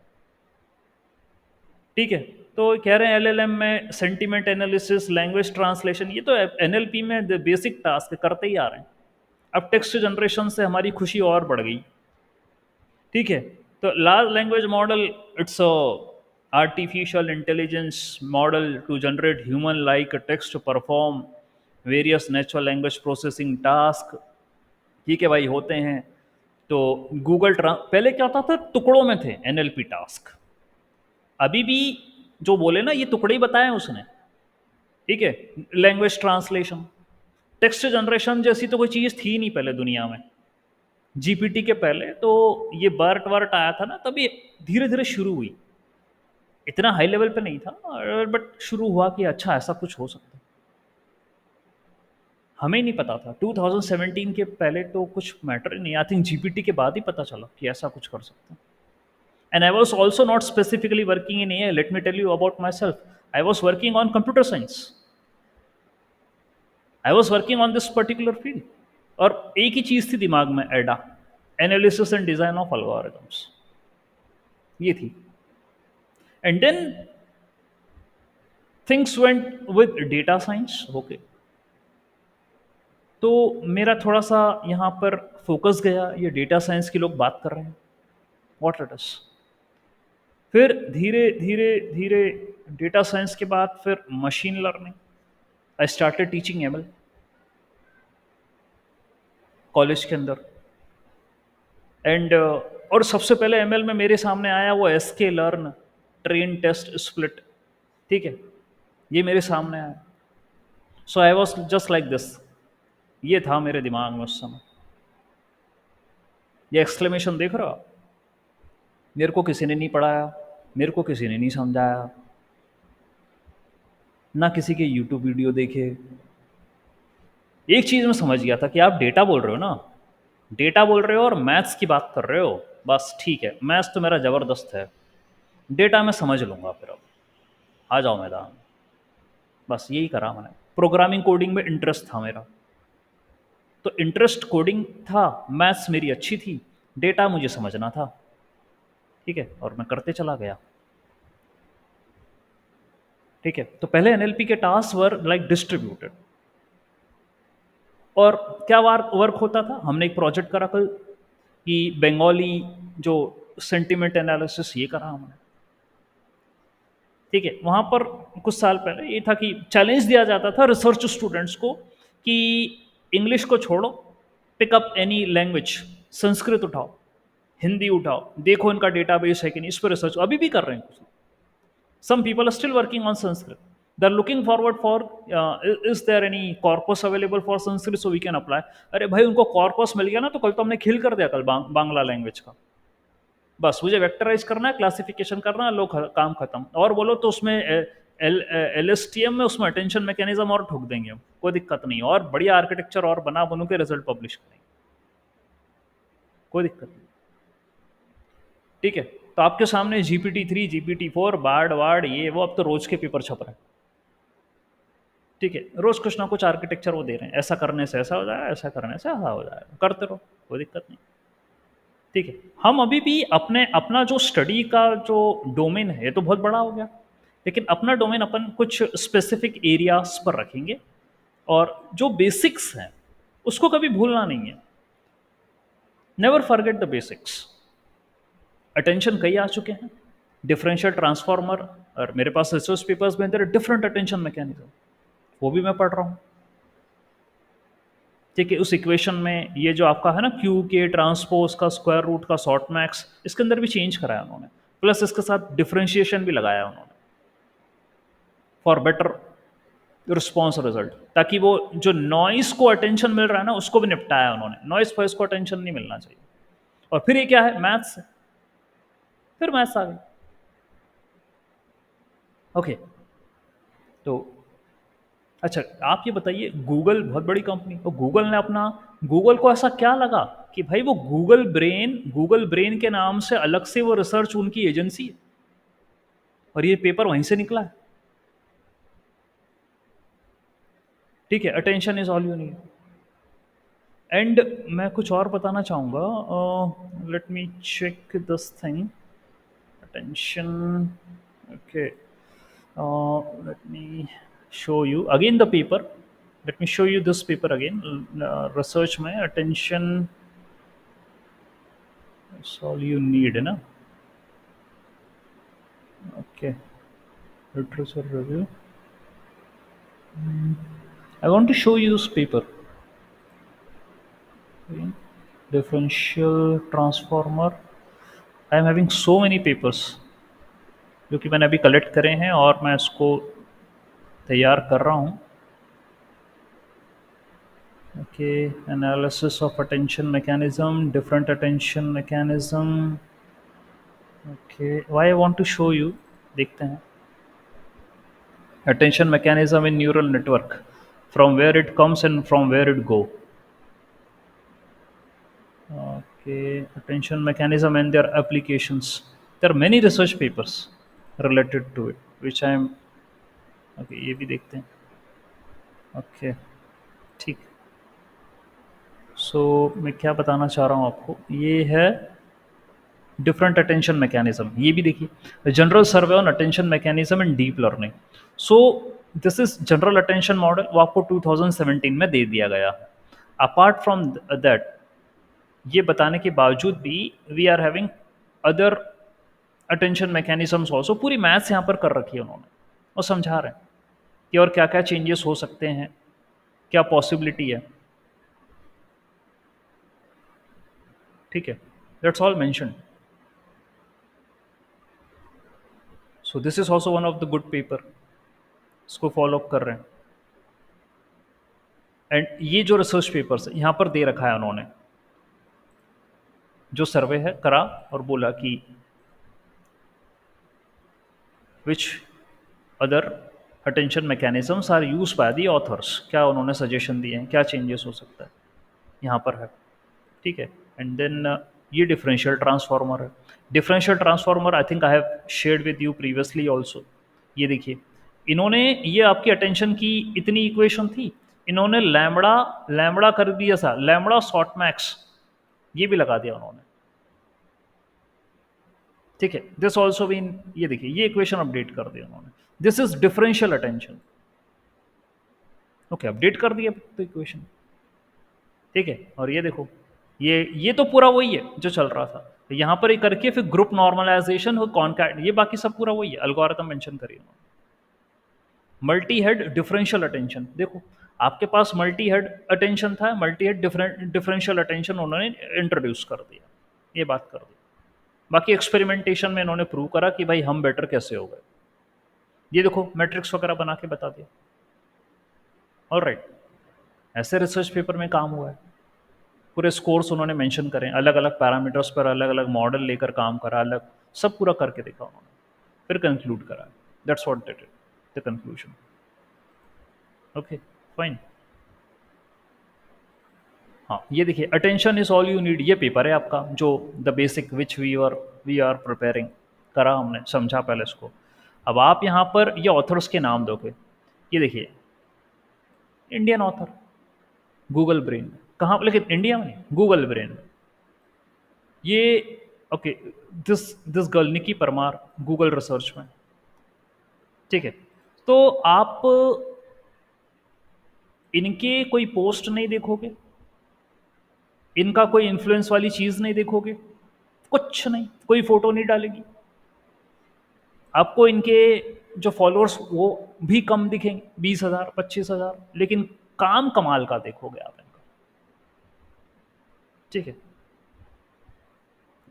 ठीक है। तो कह रहे हैं एलएलएम में सेंटीमेंट एनालिसिस, लैंग्वेज ट्रांसलेशन, ये तो एनएलपी में बेसिक टास्क करते ही आ रहे हैं। अब टेक्स्ट जनरेशन से हमारी खुशी और बढ़ गई, ठीक है। तो large language model, it's artificial intelligence model to generate human like text, perform various natural language processing task, ठीक है भाई, होते हैं। तो पहले क्या होता था, टुकड़ों में थे एनएलपी टास्क। अभी भी जो बोले ना, ये टुकड़े ही बताए उसने, ठीक है। लैंग्वेज ट्रांसलेशन, टेक्स्ट जनरेशन जैसी तो कोई चीज़ थी नहीं पहले दुनिया में, जीपीटी के पहले तो। ये बर्ट वर्ट आया था ना, तभी धीरे धीरे शुरू हुई, इतना हाई लेवल पे नहीं था, बट शुरू हुआ कि अच्छा ऐसा कुछ हो सकता है। हमें ही नहीं पता था 2017 के पहले तो कुछ मैटर ही नहीं, आई थिंक जीपीटी के बाद ही पता चला कि ऐसा कुछ कर सकते हैं। And I was also not specifically working in AI. Let me tell you about myself. I was working on computer science. I was working on this particular field. और एक ही चीज थी दिमाग में, ADA, analysis and design of algorithms, ये थी। And then things went with data science, okay. तो मेरा थोड़ा सा यहाँ पर फोकस गया, ये डेटा साइंस के लोग बात कर रहे हैं, व्हाट इट इज। फिर धीरे धीरे धीरे डेटा साइंस के बाद फिर machine learning, I started teaching ML. College के अंदर। एंड और सबसे पहले एमएल में मेरे सामने आया वो SK learn train test split. ठीक है, ये मेरे सामने आया। So I was just like this, ये था मेरे दिमाग में उस समय। ये एक्सक्लेमेशन देख रहे हो आप? मेरे को किसी ने नहीं पढ़ाया, मेरे को किसी ने नहीं समझाया, ना किसी के यूट्यूब वीडियो देखे। एक चीज़ मैं समझ गया था कि आप डेटा बोल रहे हो ना, डेटा बोल रहे हो और मैथ्स की बात कर रहे हो, बस ठीक है, मैथ्स तो मेरा ज़बरदस्त है, डेटा मैं समझ लूँगा, फिर अब आ जाओ मैदान में। बस यही करा मैंने। प्रोग्रामिंग कोडिंग में इंटरेस्ट था मेरा, तो इंटरेस्ट कोडिंग था, मैथ्स मेरी अच्छी थी, डेटा मुझे समझना था। ठीक है, और मैं करते चला गया। ठीक है, तो पहले एनएलपी के टास्क वर लाइक डिस्ट्रीब्यूटेड। और क्या वर्क होता था, हमने एक प्रोजेक्ट करा कल कि बंगाली जो सेंटिमेंट एनालिसिस, ये करा हमने। ठीक है, वहाँ पर कुछ साल पहले ये था कि चैलेंज दिया जाता था रिसर्च स्टूडेंट्स को कि इंग्लिश को छोड़ो, पिकअप एनी लैंग्वेज, संस्कृत उठाओ, हिंदी उठाओ, देखो इनका डेटाबेस है कि नहीं, इस पर रिसर्च अभी भी कर रहे हैं कुछ। Some people are still working on Sanskrit. They're looking forward for is there any corpus available for Sanskrit so we can apply. अरे भाई, उनको कॉर्पस मिल गया ना, तो कल तो हमने खिल कर दिया कल बांग्ला लैंग्वेज का। बस मुझे वेक्टराइज करना है, क्लासिफिकेशन करना है, लो काम खत्म। और बोलो तो उसमें एल एस टी एम में उसमें अटेंशन मैकेनिज्म और ठोक देंगे हम, कोई दिक्कत नहीं, और बढ़िया आर्किटेक्चर और बना बनू के रिजल्ट पब्लिश करेंगे, कोई दिक्कत नहीं। ठीक है, तो आपके सामने GPT-3, GPT-4, बार्ड वार्ड, ये वो, अब तो रोज के पेपर छप रहे हैं। ठीक है, रोज कुछ ना कुछ आर्किटेक्चर वो दे रहे हैं, ऐसा करने से ऐसा हो जाएगा, ऐसा करने से ऐसा हो जाएगा, करते रहो, कोई दिक्कत नहीं। ठीक है, हम अभी भी अपने अपना जो स्टडी का जो डोमेन है, ये तो बहुत बड़ा हो गया, लेकिन अपना डोमेन अपन कुछ स्पेसिफिक एरियाज पर रखेंगे, और जो बेसिक्स हैं उसको कभी भूलना नहीं है। Never forget the basics. Attention कई आ चुके हैं, डिफरेंशियल ट्रांसफॉर्मर, और मेरे पास रिसर्च पेपर्स में डिफरेंट अटेंशन मैकेनिज्म, वो भी मैं पढ़ रहा हूँ। ठीक है, उस इक्वेशन में ये जो आपका है ना, क्यू के ट्रांसपोज का स्क्वायर रूट का शॉर्ट मैक्स, इसके अंदर भी चेंज कराया उन्होंने, प्लस इसके साथ डिफरेंशिएशन भी लगाया उन्होंने फॉर बेटर रिस्पॉन्स रिजल्ट, ताकि वो जो नॉइस को अटेंशन मिल रहा है ना, उसको भी निपटाया उन्होंने। नॉइस फॉइस को अटेंशन नहीं मिलना चाहिए। और फिर ये क्या है, मैथ्स, फिर मैथ्स आ गई। ओके, तो अच्छा, आप ये बताइए, गूगल बहुत बड़ी कंपनी, तो गूगल ने अपना, गूगल को ऐसा क्या लगा कि भाई वो गूगल ब्रेन के नाम से अलग से वो रिसर्च उनकी एजेंसी है, और ये पेपर वहीं से निकला है। ठीक है, attention is all you need. And मैं कुछ और बताना चाहूँगा, let me check this thing, attention. Okay, let me show you again the paper. Let me show you this paper again. Research में attention is all you need, है ना? Okay, literature review. I want to show you this paper. Okay. Differential transformer. I am having so many papers जो कि मैंने अभी collect करे हैं, और मैं इसको तैयार कर रहा हूँ। Okay, analysis of attention mechanism, different attention mechanism. Okay, why I want to show you, देखते हैं। Attention mechanism in neural network, from where it comes and from where it go. Okay, attention mechanism and their applications. There are many research papers related to it, which I am, okay, ये भी देखते हैं। Okay, ठीक। So मैं क्या बताना चाह रहा हूँ आपको, ये है डिफरेंट अटेंशन मैकेनिज्म, ये भी देखिए, general survey on attention mechanism in deep learning. So this is general attention model, वो आपको 2017 में दे दिया गया। अपार्ट फ्रॉम दैट, ये बताने के बावजूद भी we are having other attention mechanisms also. पूरी मैथ्स यहाँ पर कर रखी है उन्होंने, और समझा रहे हैं कि और क्या क्या चेंजेस हो सकते हैं, क्या पॉसिबिलिटी है। ठीक है, that's all mention. So this is also one of the good paper, इसको फॉलो अप कर रहे हैं. एंड ये जो रिसर्च पेपर्स है यहाँ पर दे रखा है उन्होंने, जो सर्वे है करा और बोला कि which other attention mechanisms are use by the authors, क्या उन्होंने सजेशन दिए हैं, क्या चेंजेस हो सकता है, यहाँ पर है. ठीक है. एंड देन ये डिफरेंशियल ट्रांसफार्मर है. Differential transformer I think I have shared with you previously also. ये देखिए, इन्होंने ये आपकी अटेंशन की इतनी इक्वेशन थी, इन्होंने लैम्बडा लैम्बडा कर दिया था, लैम्बडा शॉर्ट मैक्स ये भी लगा दिया उन्होंने. ठीक है. दिस ऑल्सो बीन, ये देखिए ये इक्वेशन अपडेट कर दिया उन्होंने. This is differential attention. Okay, update कर दिया तो इक्वेशन. ठीक है. और ये देखो, ये तो पूरा वही है जो चल रहा था. तो यहाँ पर ये करके फिर ग्रुप नॉर्मलाइजेशन और कॉन्कैट, ये बाकी सब पूरा वही है, एल्गोरिथम मेंशन करिए. मल्टी हेड डिफरेंशियल अटेंशन, देखो आपके पास मल्टी हेड अटेंशन था, मल्टी हेड डिफरेंशियल अटेंशन उन्होंने इंट्रोड्यूस कर दिया, ये बात कर दी. बाकी एक्सपेरिमेंटेशन में इन्होंने प्रूव करा कि भाई हम बेटर कैसे हो गए. ये देखो मैट्रिक्स वगैरह बना के बता दिया. All right. ऐसे रिसर्च पेपर में काम हुआ है. पूरे स्कोर्स उन्होंने मेंशन करें, अलग अलग पैरामीटर्स पर अलग अलग मॉडल लेकर काम करा, अलग सब पूरा करके देखा उन्होंने, फिर कंक्लूड करा. That's what they did, the conclusion. Okay, fine. हाँ, ये देखिए, attention is all you need, ये पेपर है आपका जो the basic which we are preparing, करा हमने, समझा पहले इसको. अब आप यहाँ पर ये ऑथर्स के नाम दोगे. ये देखिए, इंडियन ऑथर, गूगल ब्रेन. कहाँ, लेकिन इंडिया में नहीं, गूगल ब्रेन. ये okay, this this girl Niki Parmar, Google research में. ठीक है. तो आप इनके कोई पोस्ट नहीं देखोगे, इनका कोई इन्फ्लुएंस वाली चीज नहीं देखोगे, कुछ नहीं, कोई फोटो नहीं डालेगी आपको. इनके जो फॉलोअर्स वो भी कम दिखेंगे, 20,000 25,000, लेकिन काम कमाल का देखोगे आप इनका. ठीक है.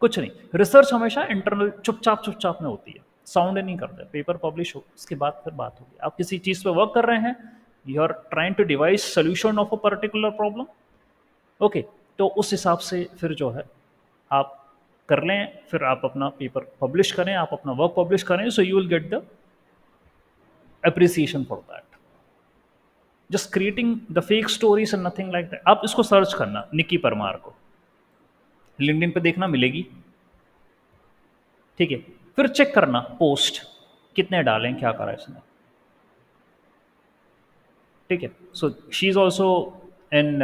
कुछ नहीं, रिसर्च हमेशा इंटरनल चुपचाप चुपचाप में होती है, साउंड नहीं करते. पेपर पब्लिश हो उसके बाद फिर बात होगी. आप किसी चीज पे वर्क कर रहे हैं, you are trying to devise solution of a particular problem. Okay, तो उस हिसाब से फिर जो है आप कर लें, फिर आप अपना पेपर पब्लिश करें, आप अपना वर्क पब्लिश करें, so you will get the appreciation for that. Just creating the fake stories and nothing like that. आप इसको सर्च करना, निक्की परमार को लिंक्डइन पे देखना मिलेगी. ठीक है. फिर चेक करना पोस्ट कितने डालें, क्या करा इसने. ठीक है. So she is also an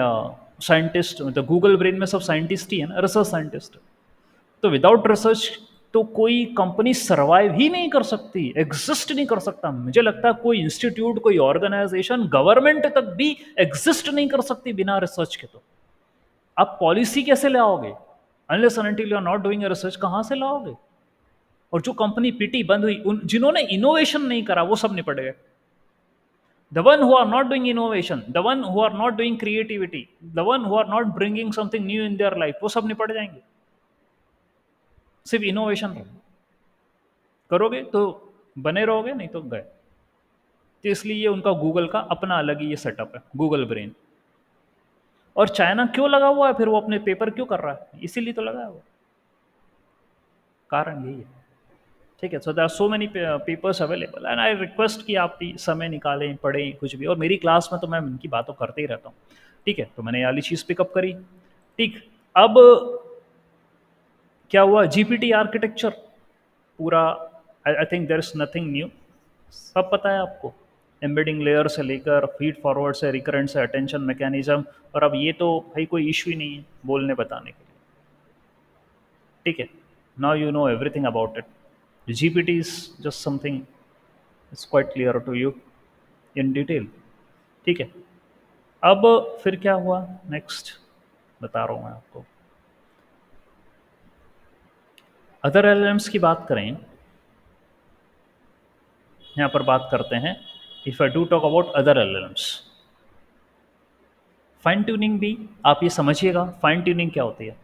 scientist, मतलब गूगल ब्रेन में सब साइंटिस्ट ही है ना, रिसर्च साइंटिस्ट. तो विदाउट रिसर्च तो कोई कंपनी सर्वाइव ही नहीं कर सकती, एग्जिस्ट नहीं कर सकता. मुझे लगता है कोई इंस्टीट्यूट, कोई ऑर्गेनाइजेशन, गवर्नमेंट तक भी एग्जिस्ट नहीं कर सकती बिना रिसर्च के. तो आप पॉलिसी कैसे लाओगे, unless and until you are not doing research, कहां से लाओगे. और जो कंपनी पीटी बंद हुई, उन जिन्होंने इनोवेशन नहीं करा वो सब निपट गए. The one who are not doing innovation, the one who are not doing creativity, the one who are not bringing something new in their life, वो सब निपट जाएंगे. सिर्फ इनोवेशन करोगे तो बने रहोगे, नहीं तो गए. तो इसलिए ये उनका गूगल का अपना अलग ही ये सेटअप है, गूगल ब्रेन. और चाइना क्यों लगा हुआ है फिर, वो अपने पेपर क्यों कर रहा है, इसीलिए तो लगा हुआ, कारण यही है. ठीक है. So there are so many papers available and I request कि आप भी समय निकालें, पढ़ें कुछ भी. और मेरी क्लास में तो मैं इनकी बातों करते ही रहता हूँ. ठीक है. तो मैंने ये वाली चीज़ पिकअप करी. ठीक. अब क्या हुआ, जीपीटी आर्किटेक्चर पूरा, I think there is nothing new, सब पता है आपको. एम्बेडिंग लेयर से लेकर फीड फॉरवर्ड से रिकरेंट से अटेंशन मैकेनिज्म, और अब ये तो भाई कोई इशू ही नहीं है बोलने बताने के लिए. ठीक है. Now you know everything about it. GPT is just something, it's quite clear to you in detail. ठीक है. अब फिर क्या हुआ नेक्स्ट, बता रहा हूँ मैं आपको. अदर एलएलएम्स की बात करें, यहाँ पर बात करते हैं. If I do talk about other LLMs, fine tuning भी आप ये समझिएगा. फाइन ट्यूनिंग क्या होती है,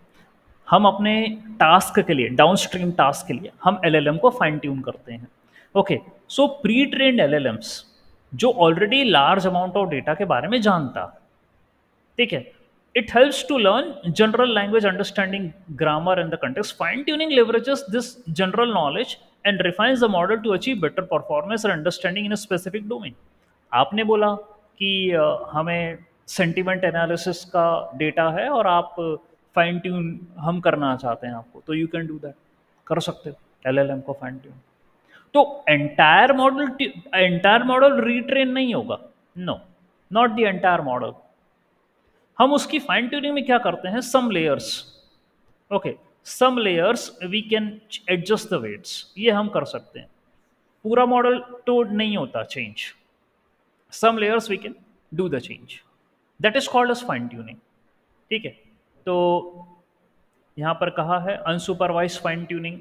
हम अपने टास्क के लिए, डाउनस्ट्रीम टास्क के लिए हम एलएलएम को फाइन ट्यून करते हैं। Okay, so pre trained LLMs जो already large amount of data के बारे में जानता, ठीक है, it helps to learn general language understanding, grammar and the context. Fine tuning leverages this general knowledge and refines the model to achieve better performance and understanding in a specific domain. आपने बोला कि हमें sentiment analysis का data है और आप fine tune हम करना चाहते हैं आपको, तो यू कैन डू दैट, कर सकते हो एलएलएम को फाइन ट्यून। तो एंटायर मॉडल रीट्रेन नहीं होगा, no, not the entire model. हम उसकी फाइन ट्यूनिंग में क्या करते हैं, some layers, okay, some layers we can adjust the weights, ये हम कर सकते हैं। पूरा मॉडल तो नहीं होता change, some layers we can do the change, that is called as fine tuning. ठीक है, तो यहाँ पर कहा है unsupervised fine tuning,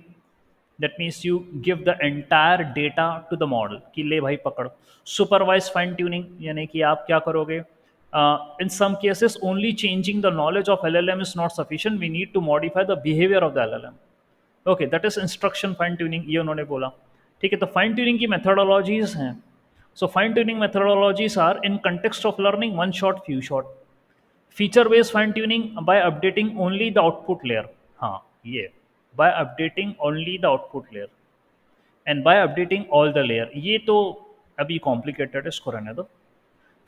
that means you give the entire data to the model कि ले भाई पकड़। सुपरवाइज फाइन ट्यूनिंग यानी कि आप क्या करोगे, in some cases only changing the knowledge of LLM is not sufficient, we need to modify the behaviour of the LLM. Okay, that is instruction fine tuning, ये उन्होंने बोला। ठीक है, तो फाइन ट्यूनिंग की मेथोडोलॉजीज हैं। So fine tuning methodologies are in context of learning one shot, few shot. Feature based fine tuning by updating only the output layer, हाँ ये, by updating only the output layer and by updating all the layer, ये तो अभी complicated है, इसको रहने दो।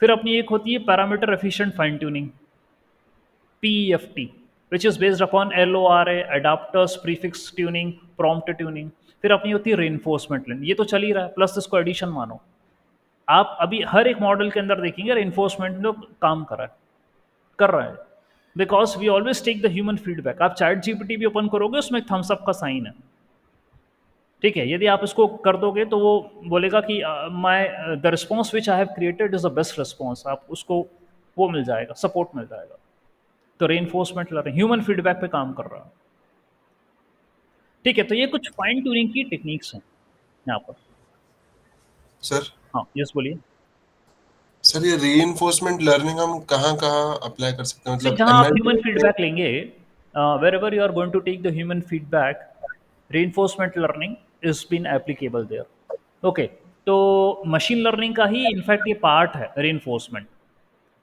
फिर अपनी एक होती है parameter efficient fine tuning, PEFT, which is based upon LORA, adapters, prefix tuning, prompt tuning। फिर अपनी होती है रेनफोर्समेंट लर्निंग, ये तो चल ही रहा है, प्लस इसको एडिशन मानो। आप अभी हर एक मॉडल के अंदर देखेंगे रेनफोर्समेंट जो काम कर रहा है, because we always take the human feedback. आप चैट जीपीटी भी ओपन करोगे, उसमें थम्स अप का साइन है, ठीक है, यदि आप इसको कर दोगे तो वो बोलेगा कि my the response which I have created is the best response, आप उसको वो मिल जाएगा, सपोर्ट मिल जाएगा। तो रेनफोर्समेंट लर्निंग ह्यूमन फीडबैक पे काम कर रहा है। ठीक है, तो ये कुछ फाइन ट्यूनिंग की टेक्निक्स हैं यहाँ पर। सर हाँ, यस बोलिए। सर ये रीइंफोर्समेंट लर्निंग हम कहाँ कहाँ अप्लाई कर सकते हैं, नहीं, मतलब जहाँ आप ह्यूमन ML फीडबैक लेंगे, wherever you are going to take the human feedback, reinforcement learning is been applicable there। ओके, तो मशीन लर्निंग का ही इनफैक्ट ये पार्ट है reinforcement।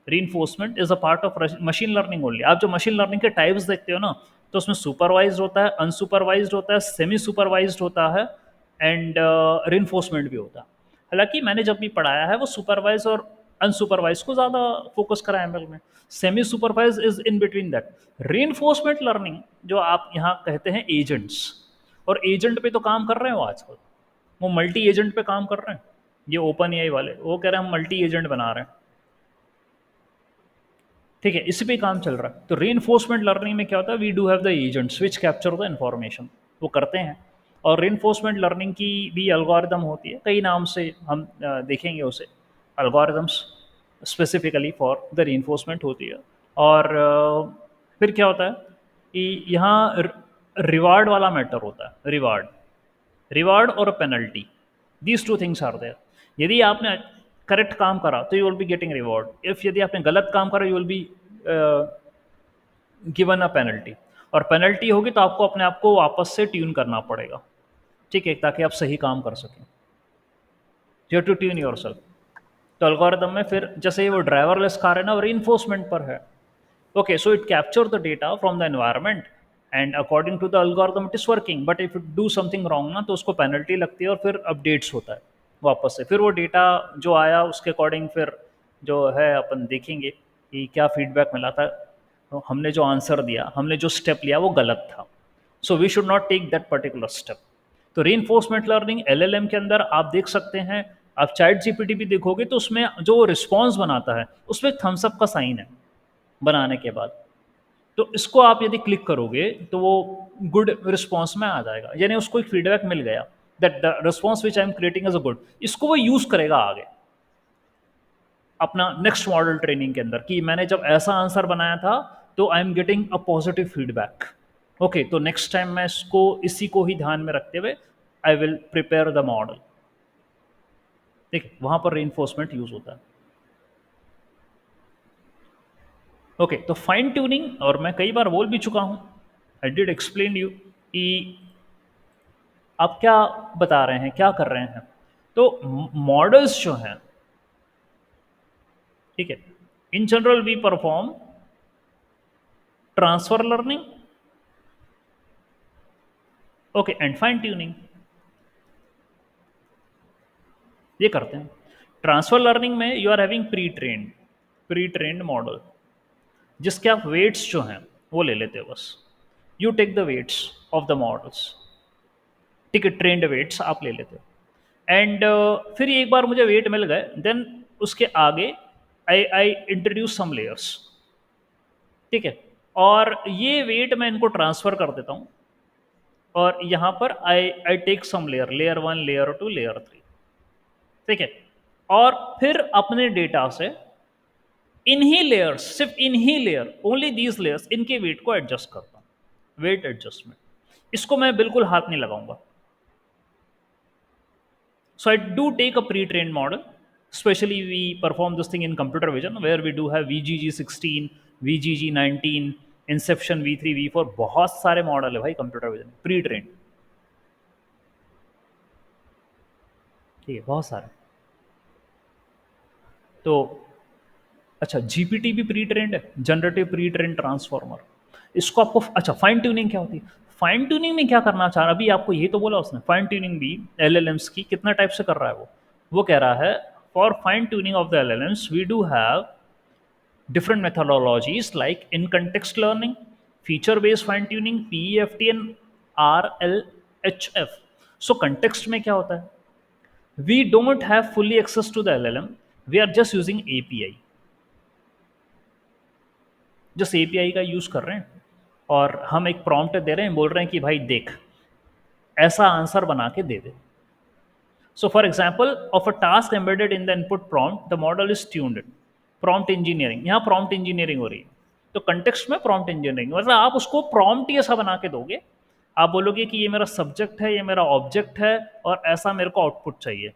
reinforcement is a part of machine learning only. आप जो machine learning के types देखते हो ना, तो उसमें सुपरवाइज होता है, अनसुपरवाइज होता है, सेमी सुपरवाइज होता है एंड reinforcement भी होता है। हालांकि मैंने जब भी पढ़ाया है वो सुपरवाइज और अनसुपरवाइज को ज़्यादा फोकस करा है एमएल में, semi supervise is in between that. reinforcement learning जो आप यहाँ कहते हैं एजेंट्स, और एजेंट पे तो काम कर रहे हो आजकल, वो मल्टी एजेंट पे काम कर रहे हैं। ये ओपन एआई वाले वो कह रहे हैं हम मल्टी एजेंट बना रहे हैं, ठीक है, इसी पे काम चल रहा है। तो रीइंफोर्समेंट लर्निंग में क्या होता है, we do have the agents which capture the information, वो करते हैं। और रीइंफोर्समेंट लर्निंग की भी एल्गोरिदम होती है, कई नाम से हम देखेंगे उसे, algorithms specifically for the reinforcement होती है। और फिर क्या होता है कि यहाँ रिवार्ड वाला मैटर होता है, रिवार्ड और penalty, these two things are there. यदि आपने करेक्ट काम करा तो you will be getting reward, if यदि आपने गलत काम करा you will be given a penalty, और पेनल्टी होगी तो आपको अपने आप को वापस से ट्यून करना पड़ेगा, ठीक है, ताकि आप सही काम कर सकें। You to tune yourself. तो एल्गोरिदम में फिर जैसे ये वो ड्राइवरलेस कार है ना, वो रीइंफोर्समेंट पर है। Okay, so it capture the data from the environment and according to the algorithm it is working, but if you do something wrong ना तो उसको पेनल्टी लगती है और फिर अपडेट्स होता है वापस से। फिर वो डेटा जो आया उसके अकॉर्डिंग फिर जो है अपन देखेंगे कि क्या फीडबैक मिला था, तो हमने जो आंसर दिया, हमने जो स्टेप लिया वो गलत था, so we should not take that particular step. तो रीइंफोर्समेंट लर्निंग एलएलएम के अंदर आप देख सकते हैं, आप चैट जीपीटी भी देखोगे तो उसमें जो रिस्पॉन्स बनाता है उसमें थम्सअप का साइन है बनाने के बाद, तो इसको आप यदि क्लिक करोगे तो वो गुड रिस्पॉन्स में आ जाएगा, यानी उसको एक फीडबैक मिल गया that the response which I am creating as a good, इसको वो यूज करेगा आगे अपना नेक्स्ट मॉडल ट्रेनिंग के अंदर कि मैंने जब ऐसा आंसर बनाया था तो I am getting a positive feedback. Okay, तो नेक्स्ट टाइम मैं इसको इसी को ही ध्यान में रखते हुए I will prepare the model, ठीक है, वहां पर रीइंफोर्समेंट यूज होता है। ओके, तो फाइन ट्यूनिंग, और मैं कई बार बोल भी चुका हूं आई डिड एक्सप्लेन यू कि आप क्या बता रहे हैं, क्या कर रहे हैं। तो मॉडल्स जो हैं, ठीक है, in general we perform transfer learning, okay, and fine tuning, ये करते हैं। ट्रांसफर लर्निंग में you are having pre trained model, जिसके आप वेट्स जो हैं वो ले लेते हो बस। You take the weights of the models, ठीक है, ट्रेंड वेट्स आप ले लेते हो। एंड फिर एक बार मुझे वेट मिल गए, देन उसके आगे आई आई इंट्रोड्यूस सम लेयर्स, ठीक है, और ये वेट मैं इनको ट्रांसफर कर देता हूँ, और यहाँ पर I I take some layer, layer 1, layer 2, layer 3, ठीक है, और फिर अपने डेटा से इन्हीं लेयर्स, सिर्फ इन्हीं लेयर, ओनली दीज लेयर्स, इनके वेट को एडजस्ट करता हूँ, वेट एडजस्टमेंट। इसको मैं बिल्कुल हाथ नहीं लगाऊंगा। So I do take a pre-trained model. Especially we perform this thing in computer vision where we do have VGG16, VGG19, Inception V3, V4, बहुत सारे मॉडल है भाई कंप्यूटर विजन प्री ट्रेंड, ठीक है, बहुत सारे। तो अच्छा, जीपीटी भी प्री ट्रेंड है, जनरेटिव प्री ट्रेंड ट्रांसफॉर्मर। इसको आपको, अच्छा, फाइन ट्यूनिंग क्या होती है? फाइन ट्यूनिंग में क्या करना चाह रहा, अभी आपको ये तो बोला उसने, फाइन ट्यूनिंग भी एलएलएम्स की कितना टाइप से कर रहा है वो कह रहा है for fine tuning of the LLMs we do have different methodologies like in context learning, feature based fine tuning, PEFT and RLHF. So context में क्या होता है? We don't have fully access to the LLM, we are just using API, just API का use कर रहे हैं, और हम एक प्रॉम्प्ट दे रहे हैं, बोल रहे हैं कि भाई देख, ऐसा आंसर बना के दे दे। So for example, of a task embedded in the input prompt, the model is tuned. Prompt engineering, यहाँ prompt engineering हो रही है। तो context में prompt engineering मतलब आप उसको prompt ही ऐसा बना के दोगे, आप बोलोगे कि ये मेरा सब्जेक्ट है, ये मेरा ऑब्जेक्ट है, और ऐसा मेरे को आउटपुट चाहिए,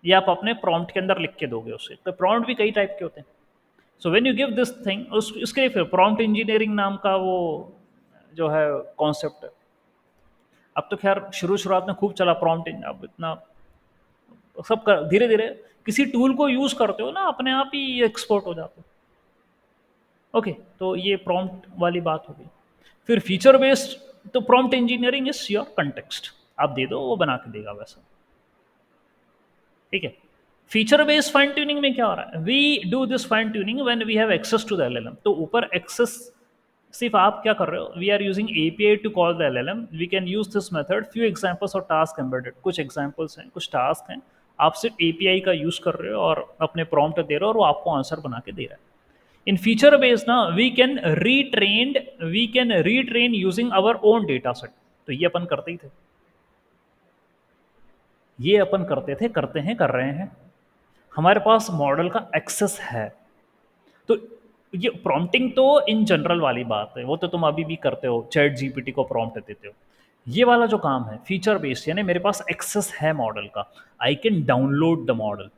ये आप अपने prompt के अंदर लिख के दोगे उसे। तो prompt भी कई टाइप के होते हैं। So when you give this thing, उसके लिए फिर prompt engineering नाम का वो जो है कॉन्सेप्ट है। अब तो खैर शुरुआत में खूब चला prompt, अब इतना सब कर, धीरे धीरे किसी टूल को यूज करते हो ना, अपने आप ही एक्सपोर्ट हो जाते हो। ओके, तो ये प्रॉम्प्ट वाली बात हो गई। फिर फीचर बेस्ड, तो prompt engineering is your context, आप दे दो वो बना के देगा वैसा, ठीक है। फीचर बेस्ड फाइन ट्यूनिंग में क्या हो रहा है, we do this fine tuning when we have access to the LLM. तो ऊपर एक्सेस सिर्फ आप क्या कर रहे हो, we are using API to call the LLM, we can use this method, few examples और टास्क एम्बेडेड, कुछ एग्जांपल्स हैं, कुछ टास्क हैं, आप सिर्फ एपीआई का यूज कर रहे हो और अपने प्रॉम्प्ट दे रहे हो और वो आपको आंसर बना के दे रहा है। इन फीचर बेस्ड ना we can retrain using our own data set. तो ये अपन करते ही थे, ये अपन करते थे, करते हैं, कर रहे हैं, हमारे पास मॉडल का एक्सेस है। तो ये प्रॉम्प्टिंग तो इन जनरल वाली बात है, वो तो तुम अभी भी करते हो, चैट जीपीटी को प्रॉम्प्ट देते हो। ये वाला जो काम है फीचर बेस्ड, यानी मेरे पास एक्सेस है मॉडल का, I can download the model,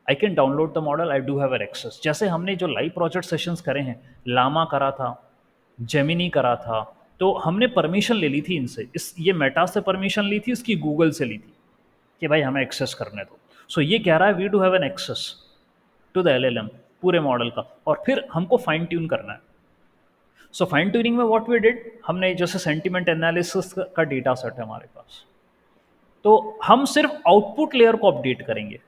I can download the model, I do have an access. जैसे हमने जो लाइव प्रोजेक्ट सेशंस करे हैं, लामा करा था, जेमिनी करा था, तो हमने परमिशन ले ली थी इनसे, इस ये मेटा से परमिशन ली थी, इसकी गूगल से ली थी कि भाई हमें एक्सेस करने दो। सो ये कह रहा है we do have an access to the LLM पूरे मॉडल का, और फिर हमको फाइन ट्यून करना है। सो फाइन ट्यूनिंग में व्हाट वी डिड, हमने जैसे सेंटिमेंट एनालिसिस का डेटा सेट है हमारे पास, तो हम सिर्फ आउटपुट लेयर को अपडेट करेंगे।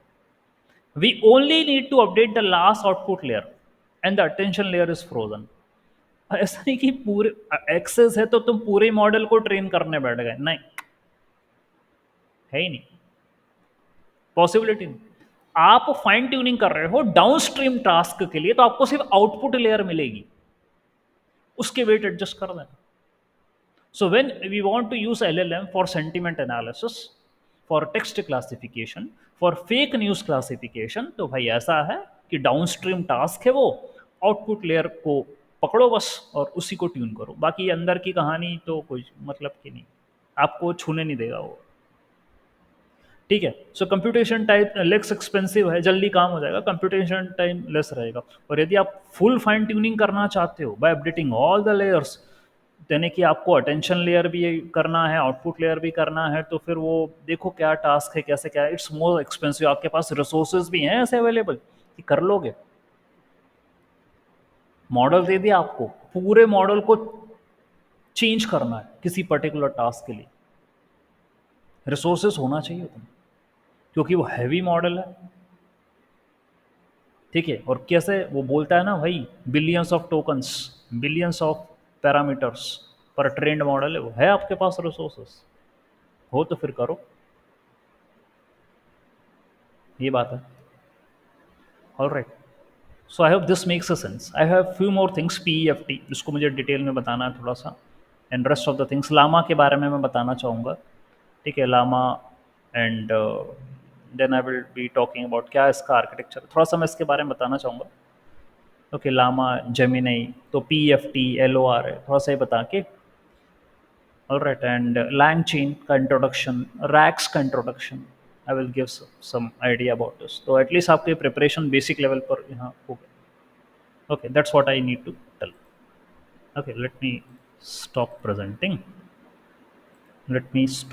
We only need to update the last output layer and the attention layer is frozen. ऐसा नहीं कि पूरे एक्सेस है तो तुम पूरे मॉडल को ट्रेन करने बैठ गए, नहीं, है ही नहीं, पॉसिबिलिटी नहीं। आप फाइन ट्यूनिंग कर रहे हो डाउनस्ट्रीम टास्क के लिए, तो आपको सिर्फ आउटपुट लेयर मिलेगी, उसके वेट एडजस्ट कर देना। So when we want to use LLM for sentiment analysis, for text classification, for fake news classification, तो भाई ऐसा है कि डाउनस्ट्रीम टास्क है वो, आउटपुट लेयर को पकड़ो बस और उसी को ट्यून करो, बाकी अंदर की कहानी तो कोई मतलब की नहीं, आपको छूने नहीं देगा वो। ठीक है। सो कंप्यूटेशन टाइम लेस एक्सपेंसिव है, जल्दी काम हो जाएगा, कंप्यूटेशन टाइम लेस रहेगा। और यदि आप फुल फाइन ट्यूनिंग करना चाहते हो by updating all the layers, यानी कि आपको अटेंशन लेयर भी करना है, आउटपुट लेयर भी करना है, तो फिर वो देखो क्या टास्क है, कैसे क्या, इट्स मोर एक्सपेंसिव। आपके पास रिसोर्सेज भी हैं ऐसे अवेलेबल कि कर लोगे। मॉडल दे दिया आपको, पूरे मॉडल को चेंज करना है किसी पर्टिकुलर टास्क के लिए, रिसोर्सेज होना चाहिए तुम्हें, क्योंकि वो हैवी मॉडल है। ठीक है। और कैसे वो बोलता है ना भाई, billions of tokens, billions of parameters पर ट्रेंड मॉडल है, वो है आपके पास रिसोर्सेस, हो तो फिर करो। ये बात है। All right. So I hope this makes a sense. I have few more things, PEFT इसको मुझे डिटेल में बताना है थोड़ा सा, and rest of the things Llama के बारे में मैं बताना चाहूँगा। ठीक है, Llama. And then I will be talking about क्या है इसका आर्किटेक्चर, थोड़ा सा मैं इसके बारे में बताना चाहूँगा। ओके, लामा, जेमिनी, तो PEFT, LOR है, थोड़ा सा ये बता के। All right. And LangChain का इंट्रोडक्शन, रैक्स का introduction, I will give some idea about this, तो एटलीस्ट आपके प्रिपरेशन बेसिक लेवल पर यहाँ हो गया। Okay, that's what I need to tell. Okay, let me stop presenting. Let me stop.